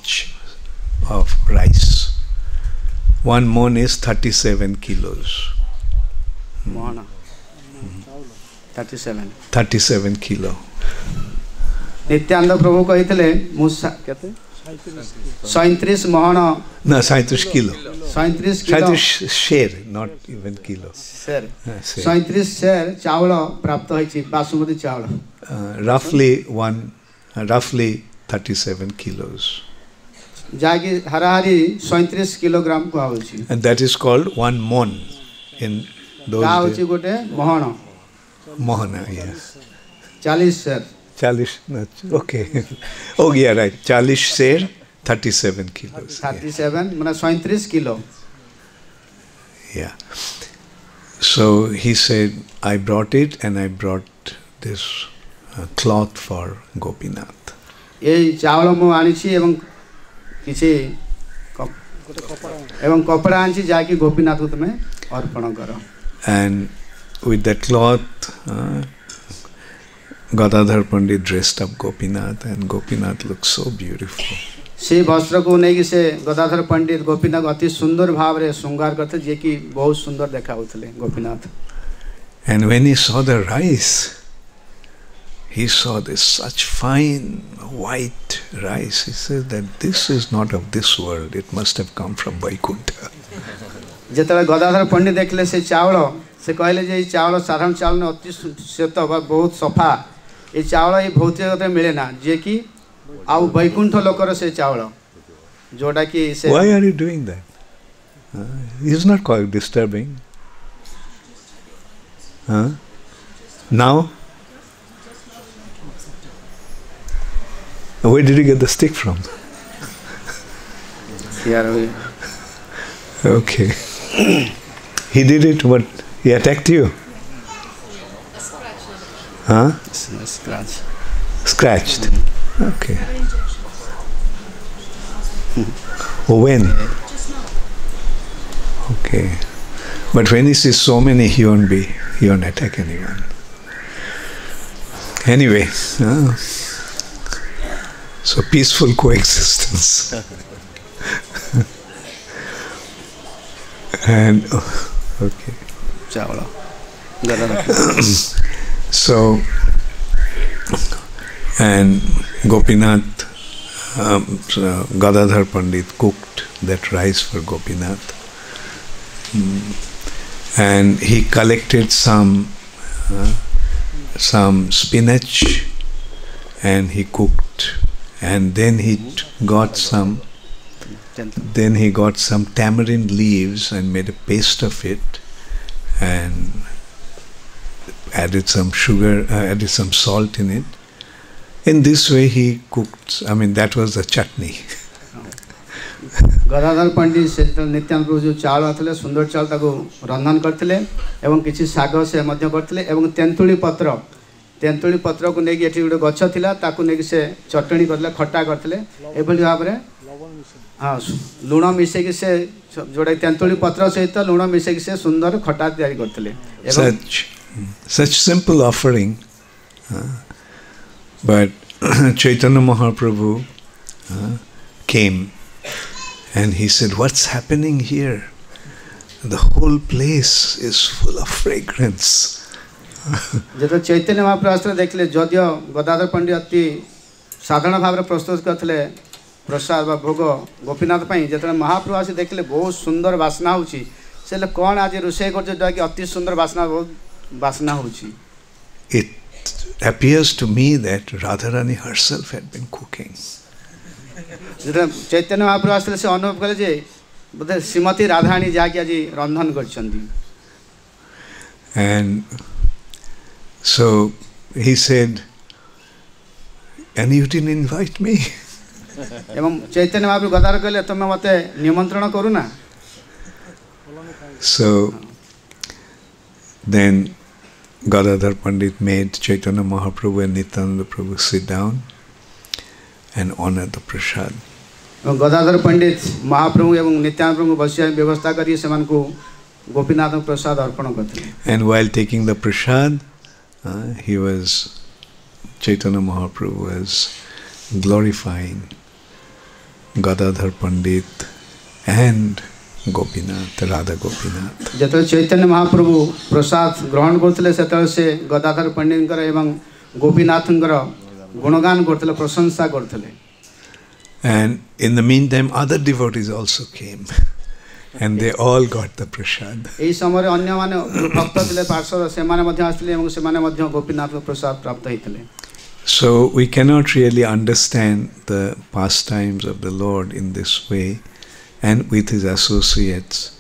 rice. One mon is 37 kilos. Mon. 37. 37 kilo. Nityanand प्रभु कहितले मुसा केते 37 Mohan. No, 37 kilo. 37 kilo. 37 share, not even kilo. शेर. 37 शेर चावल प्राप्त होइछि बासमती चावल. Roughly 37 kilos. जागी हराहरी 37 किलोग्राम को आउछि. And that is called one mon in those days. आउछि गोटे Mohan. Mohana, yes. 40 शेर. 40, no, okay. Oh yeah, right. 40 share, 37 kilos. 37 माने 37 kilo. Yeah. So he said, I brought it and I brought this cloth for Gopinath. ये चावल मु आनिछि एवं किछि एवं कपड़ा आनिछि जाकी गोपीनाथ को तमे अर्पण करो. And with that cloth, Gadadhar Pandit dressed up Gopinath, and Gopinath looked so beautiful. से वस्त्र को नै कि से गदाधर पंडित गोपीनाथ अति सुंदर भाव रे श्रृंगार करते जे कि बहुत सुंदर देखाउतले Gopinath. And when he saw the rice, he saw this such fine white rice. He said that this is not of this world. It must have come from Vaikuntha. जेतले Gadadhar पंडित देखले से चावल से कहले जे चावल साधारण चावल न अति श्वेत बहुत सफा ये चावल ये भौतिक जगत मिले ना जे कि आउ वैकुंठ लोकर से चावल जोटा कि से. Why are you doing that? He is not quite disturbing. Now, where did you get the stick from? Here. Okay. He did it. What? He attacked you? Scratch. Scratched. Okay. When? Okay. But when he sees so many, he won't attack anyone. Anyway, so peaceful coexistence. And okay. So, and Gopinath, Gadadhar Pandit cooked that rice for Gopinath. And he collected some spinach and he cooked and then he got some tamarind leaves and made a paste of it and added some sugar, added some salt in it. In this way he cooked, I mean that was the chutney. Gadadhar पंडित से नित्यानंद प्रभु जो चाउल आते सुंदर चाउल ताको रंधन करते एवं किसी शाग से मध्य करते एवं तेंतुली पत्र को लेकिन ये गोटे गछ थिला ताको लेकिन से चटणी करते खट्टा करते एभली भाव में हाँ लुण मिसेक से जोड़ा तेंतुली पत्र सहित लुण मिसेक से सुंदर खट्टा तैयारी करते such simple offering, but Chaitanya Mahaprabhu came and he said, "What's happening here? The whole place is full of fragrance." जब चैतन्य महाप्रभु आसले देखले जदियो गदाधर पंडित अति साधारण भाव में प्रस्तुत करते प्रसाद व भोग गोपीनाथ पई जतने महाप्रभु आसी देखले बहुत सुंदर वासना होची से कौन आज रोषे कर अति सुंदर वासना बहुत वासना होची. It appears to me that Radharani herself had been cooking. Chaitanya Mahaprabhu आसले से अनुभव कले जे बोले श्रीमती राधारानी जाके आज रंधन करछंदी. And so he said, "And you didn't invite me?" एवं चैतन्य महाप्रभु गदार कहले तुम मते निमंत्रण करू ना. So then Gadadhar Pandit made Chaitanya Mahaprabhu and Nityananda Prabhu sit down and honor the prasad. Gadadhar पंडित महाप्रभु एवं नित्यानंद प्रभु बसिया व्यवस्था करी समान को गोपीनाथ प्रसाद अर्पण करते. And while taking the prasad, Chaitanya Mahaprabhu was glorifying Gadadhar Pandit and Gopinath, Radha Gopinath. जब चैतन्य महाप्रभु प्रसाद ग्रहण करते से गदाधर पंडित एवं गोपीनाथ गुणगान करते प्रशंसा करते. And in the meantime, other devotees also came, and they all got the prasad. यही समय अन्य माने भक्त थिले पार्षद से माने मध्य आस्थिले एवं से माने मध्य गोपीनाथ को प्रसाद प्राप्त हितले. So we cannot really understand the pastimes of the Lord in this way, and with his associates,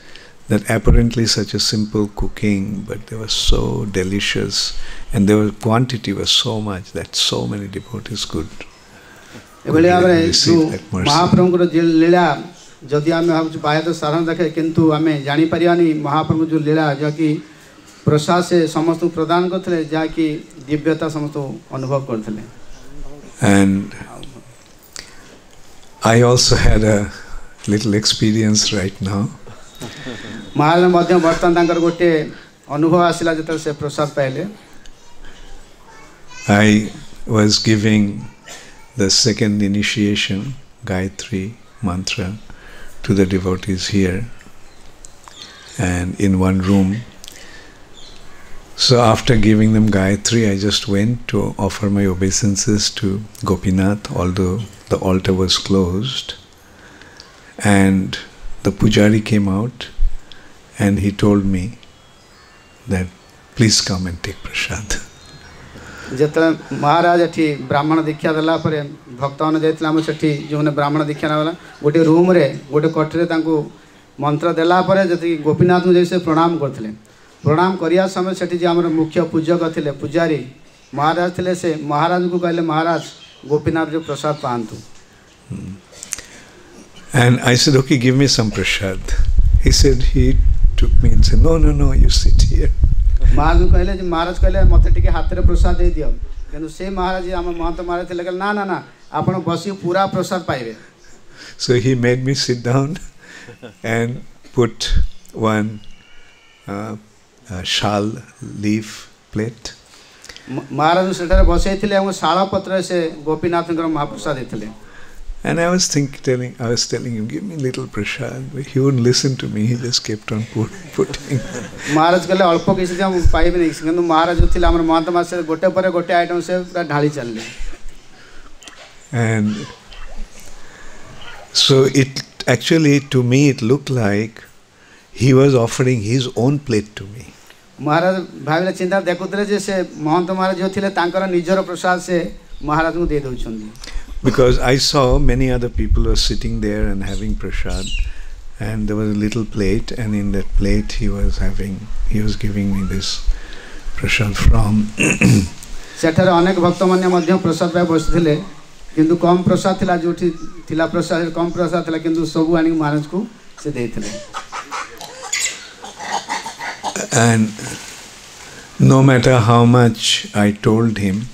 that apparently such a simple cooking, but they were so delicious, and their quantity was so much that so many devotees could receive that mercy. महाप्रभु को लीला जदि आम बाह्य तो साधारण देखे किंतु आम जापारानी महाप्रभु जो लीला जहाँकि प्रसाद से समस्त प्रदान करते जहाँकि दिव्यता समस्त अनुभव करते. And I also had a little experience right now. महाराज मध्य वर्तमान गोटे अनुभव आसला जो से प्रसाद पाइले. I was giving the second initiation, Gayatri mantra, to the devotees here, and in one room. So after giving them Gayatri, I just went to offer my obeisances to Gopinath, although the altar was closed. And the pujari came out and he told me that please come and take prasad. जत महाराज एठी ब्राह्मण दीक्षा देला पर भक्त मैंने जाइए आम से जो मैंने ब्राह्मण दीक्षा नाला गोटे रूम रे गोटे कठरे मंत्र देला पर जी गोपीनाथ को जैसे प्रणाम करते प्रणाम करिया समय से जो आम मुख्य पूजक थे पूजारी महाराज थे से महाराज को कहले महाराज गोपीनाथ जो प्रसाद पातु. And I said, "Okay, give me some prasad." He said, he took me and said, No, you sit here. महाराज कहले मत टिके हाथ रे प्रसाद दे दियो किंतु से महाराज आम महंत महाराज थे ना ना ना आपण बसी पूरा प्रसाद पाइबे. So he made me sit down and put one shal leaf plate. महाराज सेठारे बसई थिले हम शाला पत्र से गोपीनाथ महाप्रसाद देथिले. And I was telling him, give me little prasad. But he wouldn't listen to me. He just kept on putting. महाराज कहले अल्प किसी हम पाइबे नहीं किंतु महाराज जो थिले हमर महंत मास गोटे पर गोटे आइटम से पूरा ढाली चलले. And so it actually, to me, it looked like he was offering his own plate to me. महाराज भाविले चिंता देखुतले जे से महंत महाराज जो थिले तांकर निजर प्रसाद से महाराज को दे दउछंदी. because I saw many other people were sitting there and having prasad, and there was a little plate, and in that plate he was giving me this prasad from. सेठारे अनेक भक्त माने मध्य प्रसाद पाई बसिथिले किंतु कम प्रसाद थिला जोठी थिला प्रसाद कम प्रसाद थिला किंतु सब आनी महाराज को से देथिले. And no matter how much I told him,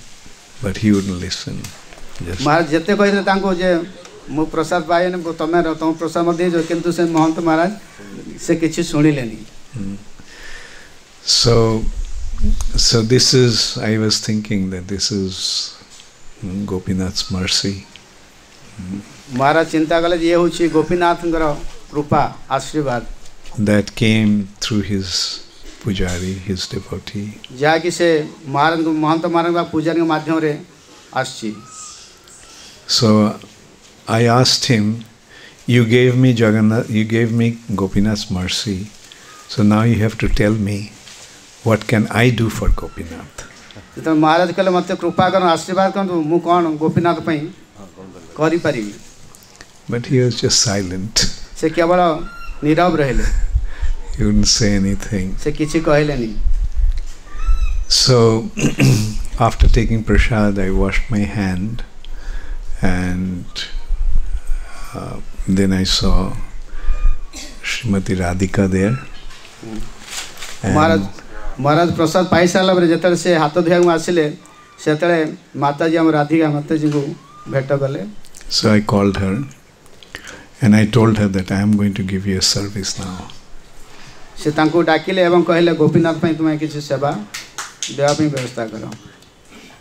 but he wouldn't listen. महाराज जते कहिले तांको जे मो प्रसाद पाए ने तमे तुम प्रसाद मत देजो किंतु से महंत महाराज से किछि सुनिलेनी. So this is, I was thinking that this is Gopinath's mercy. महाराज चिंता कले ये होछि गोपीनाथंकर कृपा आशीर्वाद that came through his pujari, his devotee. जा कि से महाराज महंत महाराज का पूजन के माध्यम रे आछि. So I asked him, you gave me Jagannath, you gave me Gopinath's mercy, so now you have to tell me what can I do for Gopinath. तो महाराज कले मते कृपा कर आशीर्वाद कर मु कोन गोपीनाथ पई करि परिबी. But he was just silent. से केवल नीरव रहले. He wouldn't say anything. से किछि कहले नहीं. So after taking prasad, I washed my hand, and then I saw Srimati Radhika there. महाराज प्रसाद पाई सारा बरे जतले से हाथ धोया में आसिले सेतले माताजी हम राधिका माताजी को भेट गले. So I called her and I told her that I am going to give you a service now. से तांको डाकिले एवं कहले गोपीनाथ पई तुमे किछि सेवा देवा पई व्यवस्था करो.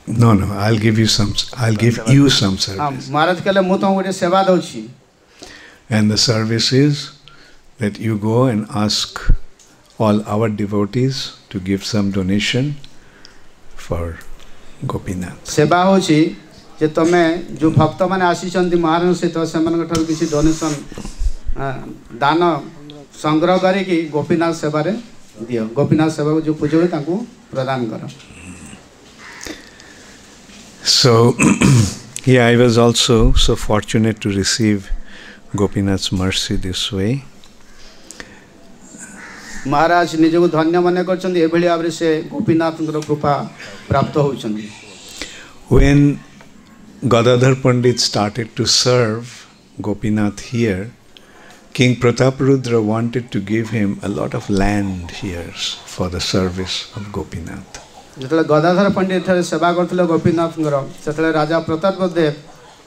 No, I'll give you some service. महाराज कहले मु तुम गोटे सेवा दउछि. And the service is that you go and ask all our devotees to give some donation for Gopinath. सेवा होछि जे तमे जो भक्त माने आसीचंती महाराज से तो सेमान ठर किछि डोनेशन दान संग्रह करे कि गोपीनाथ सेवा रे दियो. गोपीनाथ सेवा को जो पूजो तांको प्रदान करो. So yeah, I was also so fortunate to receive Gopinath's mercy this way. महाराज निजको धन्य माने करछन्ती एभली आबरे से गोपीनाथଙ୍କର कृपा प्राप्त होउछन्ती. When Gadadhar Pandit started to serve Gopinath here, King Prataparudra wanted to give him a lot of land here for the service of Gopinath. जतले Gadadhar पंडित ठारे सेवा करथले गोपीनाथଙ୍କର सेतले राजा प्रतापदेव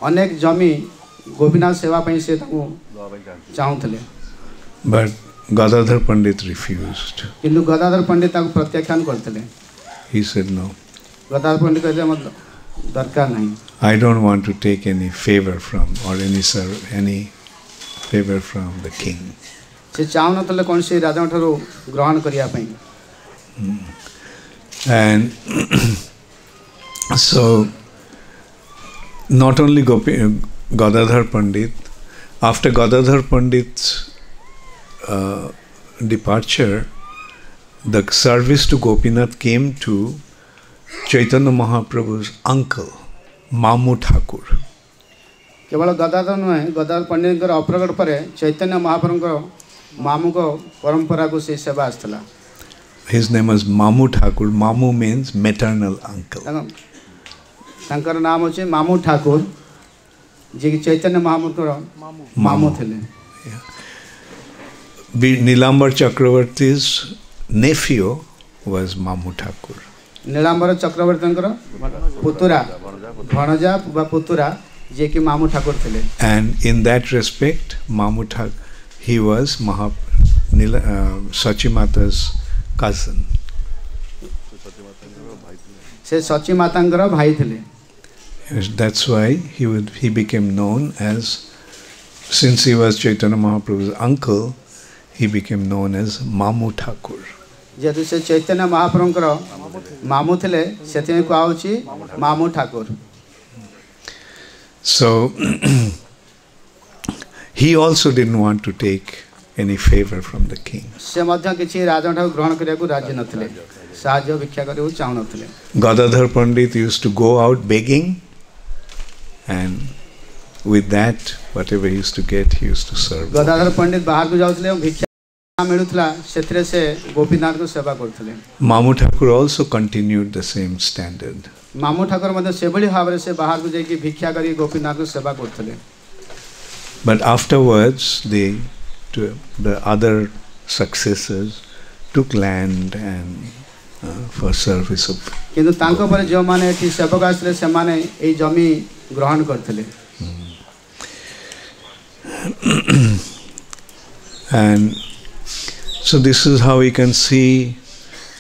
अनेक जमी गोपीनाथ सेवा पई से ताको चाहुथले. But Gadadhar Pandit refused. किंतु गदाधर पंडित ताको प्रत्याख्यान करथले. He said no. गदाधर पंडित कहले मतलब दरकार नहीं. I don't want to take any favor from or any favor from the king. से चाहुनथले कोन से राजा ठारो ग्रहण करिया पई. And so not only Gadadhar Pandit, after Gadadhar Pandit's departure, the service to Gopinath came to Chaitanya Mahaprabhu's uncle, Mamu Thakur. केवल गदाधर नुहे गदाधर पंडित अप्रगट पर चैतन्य महाप्रभु मामू को परंपरा को से सेवा आस्थला. His name was Mamu Thakur. Mamu means maternal uncle. तांकर नाम होचे मामू ठाकुर जे कि चैतन्य महाप्रभु मामू थिले. Nilambar Chakravarti's nephew was Mamu Thakur. Nilambar चक्रवर्तींकर पुतुरा भणजा वा पुतुरा जे कि मामू ठाकुर थिले. And in that respect, Mamu Thakur, he was Sachimata's cousin. से सची मातांकर भाई थिले. That's why he became known as, since he was Chaitanya Mahaprabhu's uncle, he became known as Mamu Thakur. जेतु से चैतन्य महाप्रभुंकर मामू थिले सेति को आउची मामू Thakur. So he also didn't want to take any favor from the king. से मध्य किछि राजा ठाकुर ग्रहण करिया को राजी नथिले. साहाय्य भिक्षा करियो चाहू नथिले. Gadadhar Pandit used to go out begging, and with that, whatever he used to get, he used to serve. Gadadhar पंडित बाहर को जाउथले और भिक्षा मिलुथला सेथरे से गोपीनाथ को सेवा करथले. Mamu Thakur also continued the same standard. मामू ठाकुर मध्य सेभली भाव से बाहर को जाइए भिक्षा करी गोपीनाथ को सेवा करथले. But afterwards, the other successors took land and for service of. किंतु तांको पर जो माने एठी सेवक आसले से माने ए जमी ग्रहण करथले. And so this is how we can see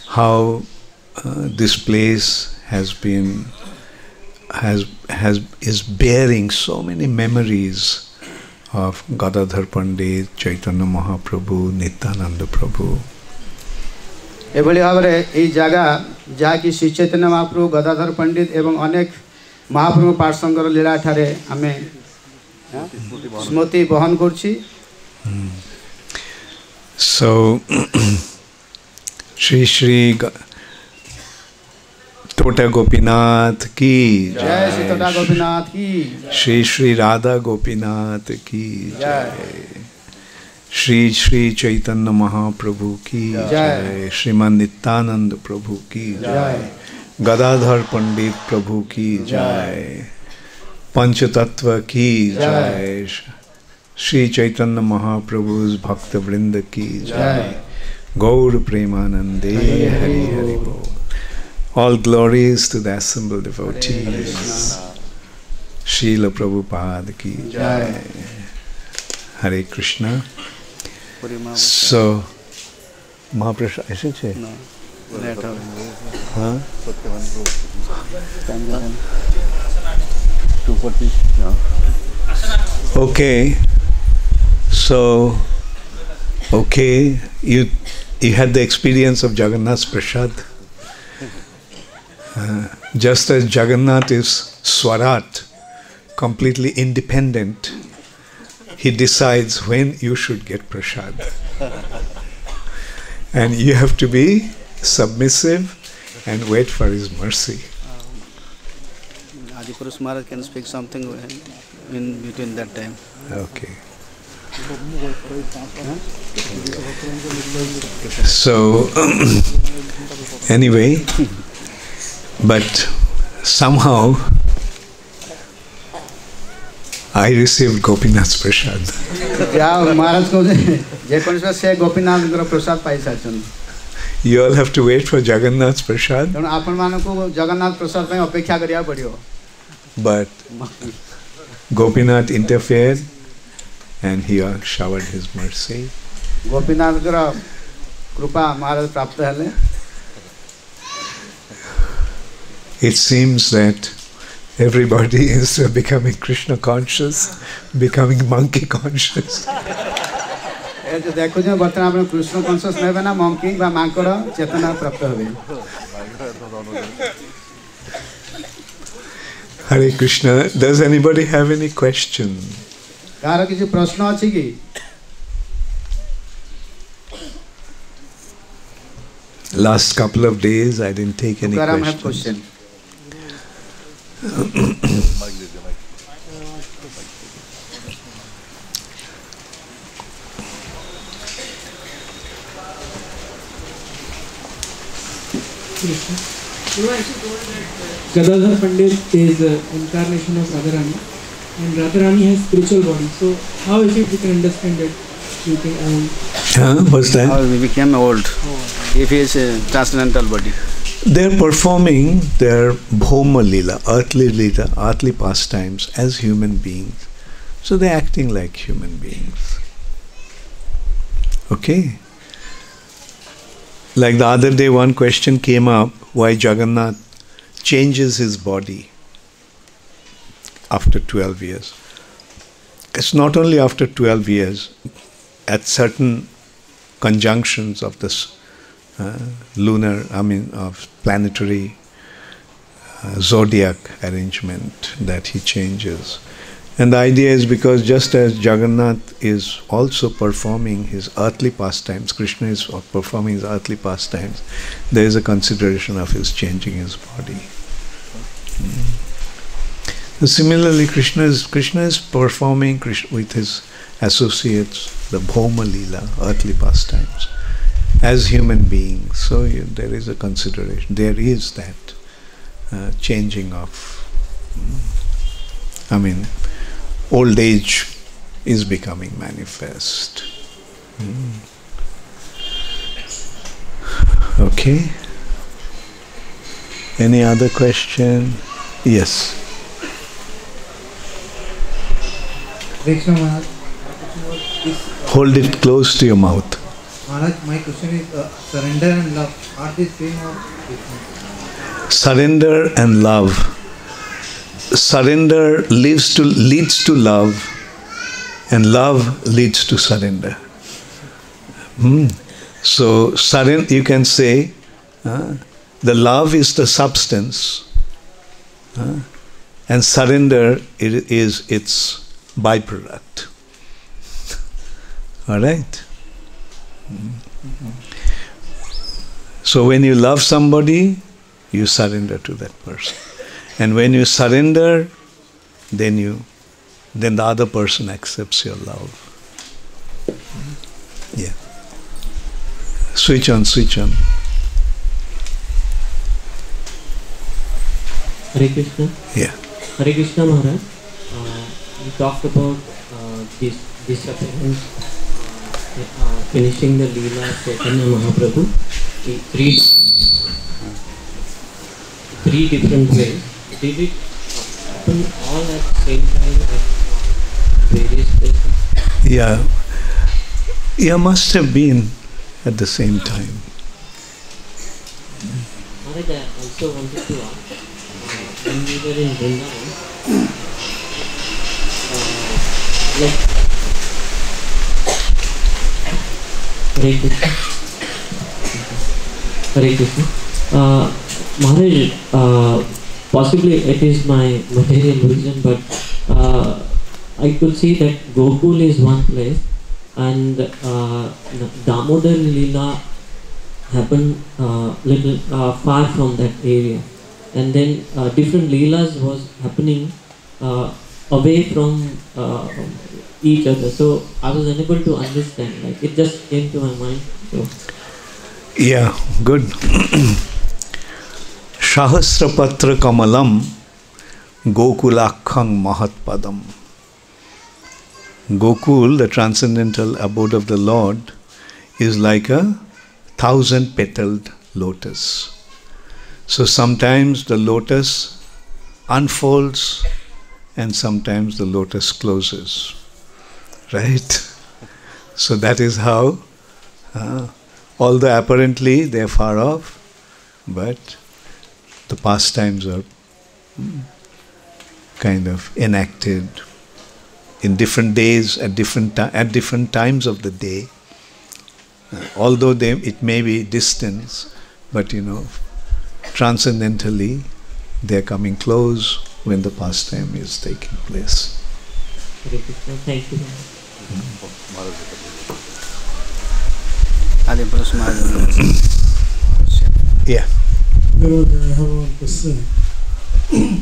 how this place is bearing so many memories of Gadadhar Pandit, Chaitanya Mahaprabhu, Nityananda Prabhu. एभली भाव ये जगह जहाँकि श्री चैतन्य महाप्रभु गदाधर पंडित एवं अनेक महाप्रभु पाठसंगर लीला ठारे आमे स्मृति बहन करछि. So Shri Tota Gopinath ki जय श्री तोटा गोपीनाथ की. Shri Radha Gopinath ki jai. Shri Chaitanya Mahaprabhu ki jai. Shriman Nityananda Prabhu ki jai. Gadadhar Pandit Prabhu ki jai. Panchatattva ki jai. Shri Chaitanya Mahaprabhu's Bhakta Vrinda ki jai. Gaur Premanande Hari Hari Bol. All glories to the assembled devotees. Srila Prabhupada ki jai. Hare Krishna. So, Mahaprasad, I should say? No. Later. Huh? 240. No. Okay. So, okay, you had the experience of Jagannath's Prasad. Just as Jagannath is Swarat, completely independent, he decides when you should get Prasad. And you have to be submissive and wait for his mercy. Adipurush Maharaj can speak something in between that time. Okay. So, anyway, but somehow I received Gopinath's Prasad. You all have to wait for Jagannath's Prasad. But Gopinath interfered and he showered his mercy. It seems that everybody is becoming Krishna conscious, becoming monkey conscious. Hare Krishna. Does anybody have any question? Last couple of days I didn't take any questions. Gadadhar Pandit is an incarnation of Radharani, and Radharani has spiritual body. So how is it we can understand that? You can, What's that? How we became old if he is a transcendental body. They are performing their Bhoma Lila, earthly pastimes as human beings. So they are acting like human beings. Okay? Like the other day, one question came up why Jagannath changes his body after 12 years. It's not only after 12 years, at certain conjunctions of this of planetary zodiac arrangement that he changes. And the idea is because just as Jagannath is also performing his earthly pastimes, Krishna is performing his earthly pastimes, there is a consideration of his changing his body. Similarly, Krishna is performing with his associates the Bhoma Leela, earthly pastimes, as human beings. So there is a consideration. There is that changing of. Old age is becoming manifest. Okay. Any other question? Yes. Krishna Maharaj, Hold it close to your mouth. Maharaj, my question is surrender and love. Are they same or different? Surrender and love. Surrender leads to love, and love leads to surrender. So you can say the love is the substance, and surrender is its byproduct. All right? So when you love somebody, you surrender to that person. And when you surrender, then the other person accepts your love. Yeah. Switch on. Hare Krishna. Yeah. Hare Krishna Maharaj. You talked about this disappearance, finishing the Leela Chaitanya Mahaprabhu in three different ways. Did it happen all at the same time at various places? Yeah, must have been at the same time. Maharaj, I also wanted to ask, when we were in Vrindavan, Hare Krishna. Maharaj, possibly it is my material vision, but I could see that Gokul is one place and Damodar Leela happened little far from that area, and then different Leelas was happening away from each other. So I was unable to understand. Like it just came to my mind. So. Yeah, good. Sahasrapatra Kamalam Gokulakhang Mahatpadam. Gokul, the transcendental abode of the Lord, is like a 1,000-petaled lotus. So sometimes the lotus unfolds and sometimes the lotus closes. Right? So that is how, although apparently they are far off, but the pastimes are kind of enacted in different days at different times of the day. Although it may be distance, but transcendentally they are coming close when the pastime is taking place. Thank you. Yeah. I have one question.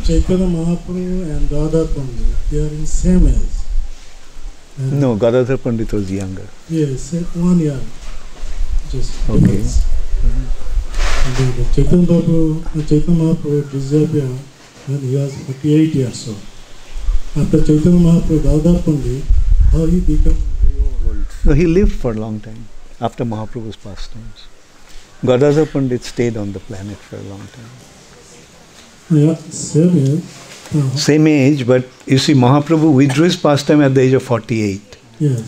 Chaitanya Mahaprabhu and Gadadhar Pandit, they are in same age. No, Gadadhar Pandit was younger. Yes, 1 year. Just okay. Difference. The Chaitanya Mahaprabhu disappeared when he was 48 years old. After Chaitanya Mahaprabhu, Gadadhar Pandit, how he became very old? No, he lived for a long time after Mahaprabhu's pastimes. Gadadhar Pandit stayed on the planet for a long time. Yeah, same age. Same age, but you see, Mahaprabhu withdrew his pastime at the age of 48. Yes.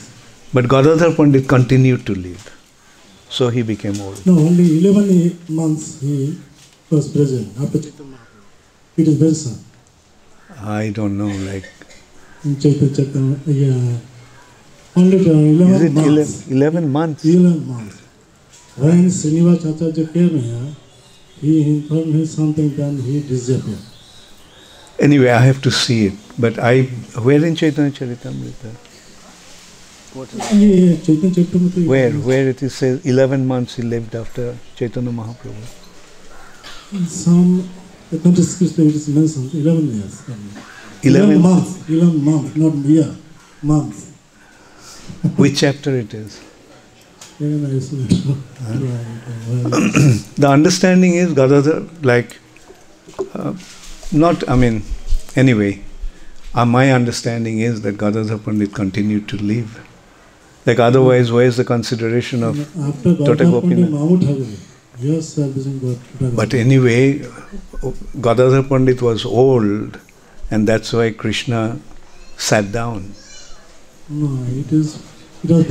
But Gadadhar Pandit continued to live. So he became old. No, only 11 months he was present after Chaitanya Mahaprabhu. It is very sad. I don't know, like... Chaitanya, yeah. Only 11 months. 11 months? 11 months. When Srinivas Acharya came here, he informed me something, then he disappeared. Anyway, I have to see it. But where in Chaitanya Charitamrita? Yeah, Chaitanya Charitamrita. Where it says 11 months he lived after Chaitanya Mahaprabhu? Some, it is mentioned, 11 years. 11 months, 11 months, not year, months. Which chapter it is? The The understanding is Gadadhar, like, not, I mean, anyway, my understanding is that Gadadhar Pandit continued to live. Like, otherwise, where is the consideration of after Tota Gopinath? Mahmud Haveli, yes, servicing God. But anyway, Gadadhar Pandit was old, and that's why Krishna sat down. No, it was.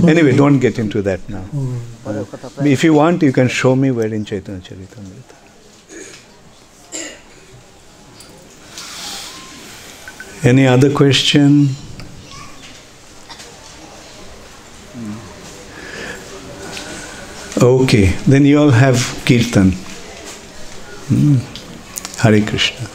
Anyway, don't get into that now. If you want, you can show me where in Chaitanya Charitamrita. Any other question? Okay, then you all have Kirtan. Hare Krishna.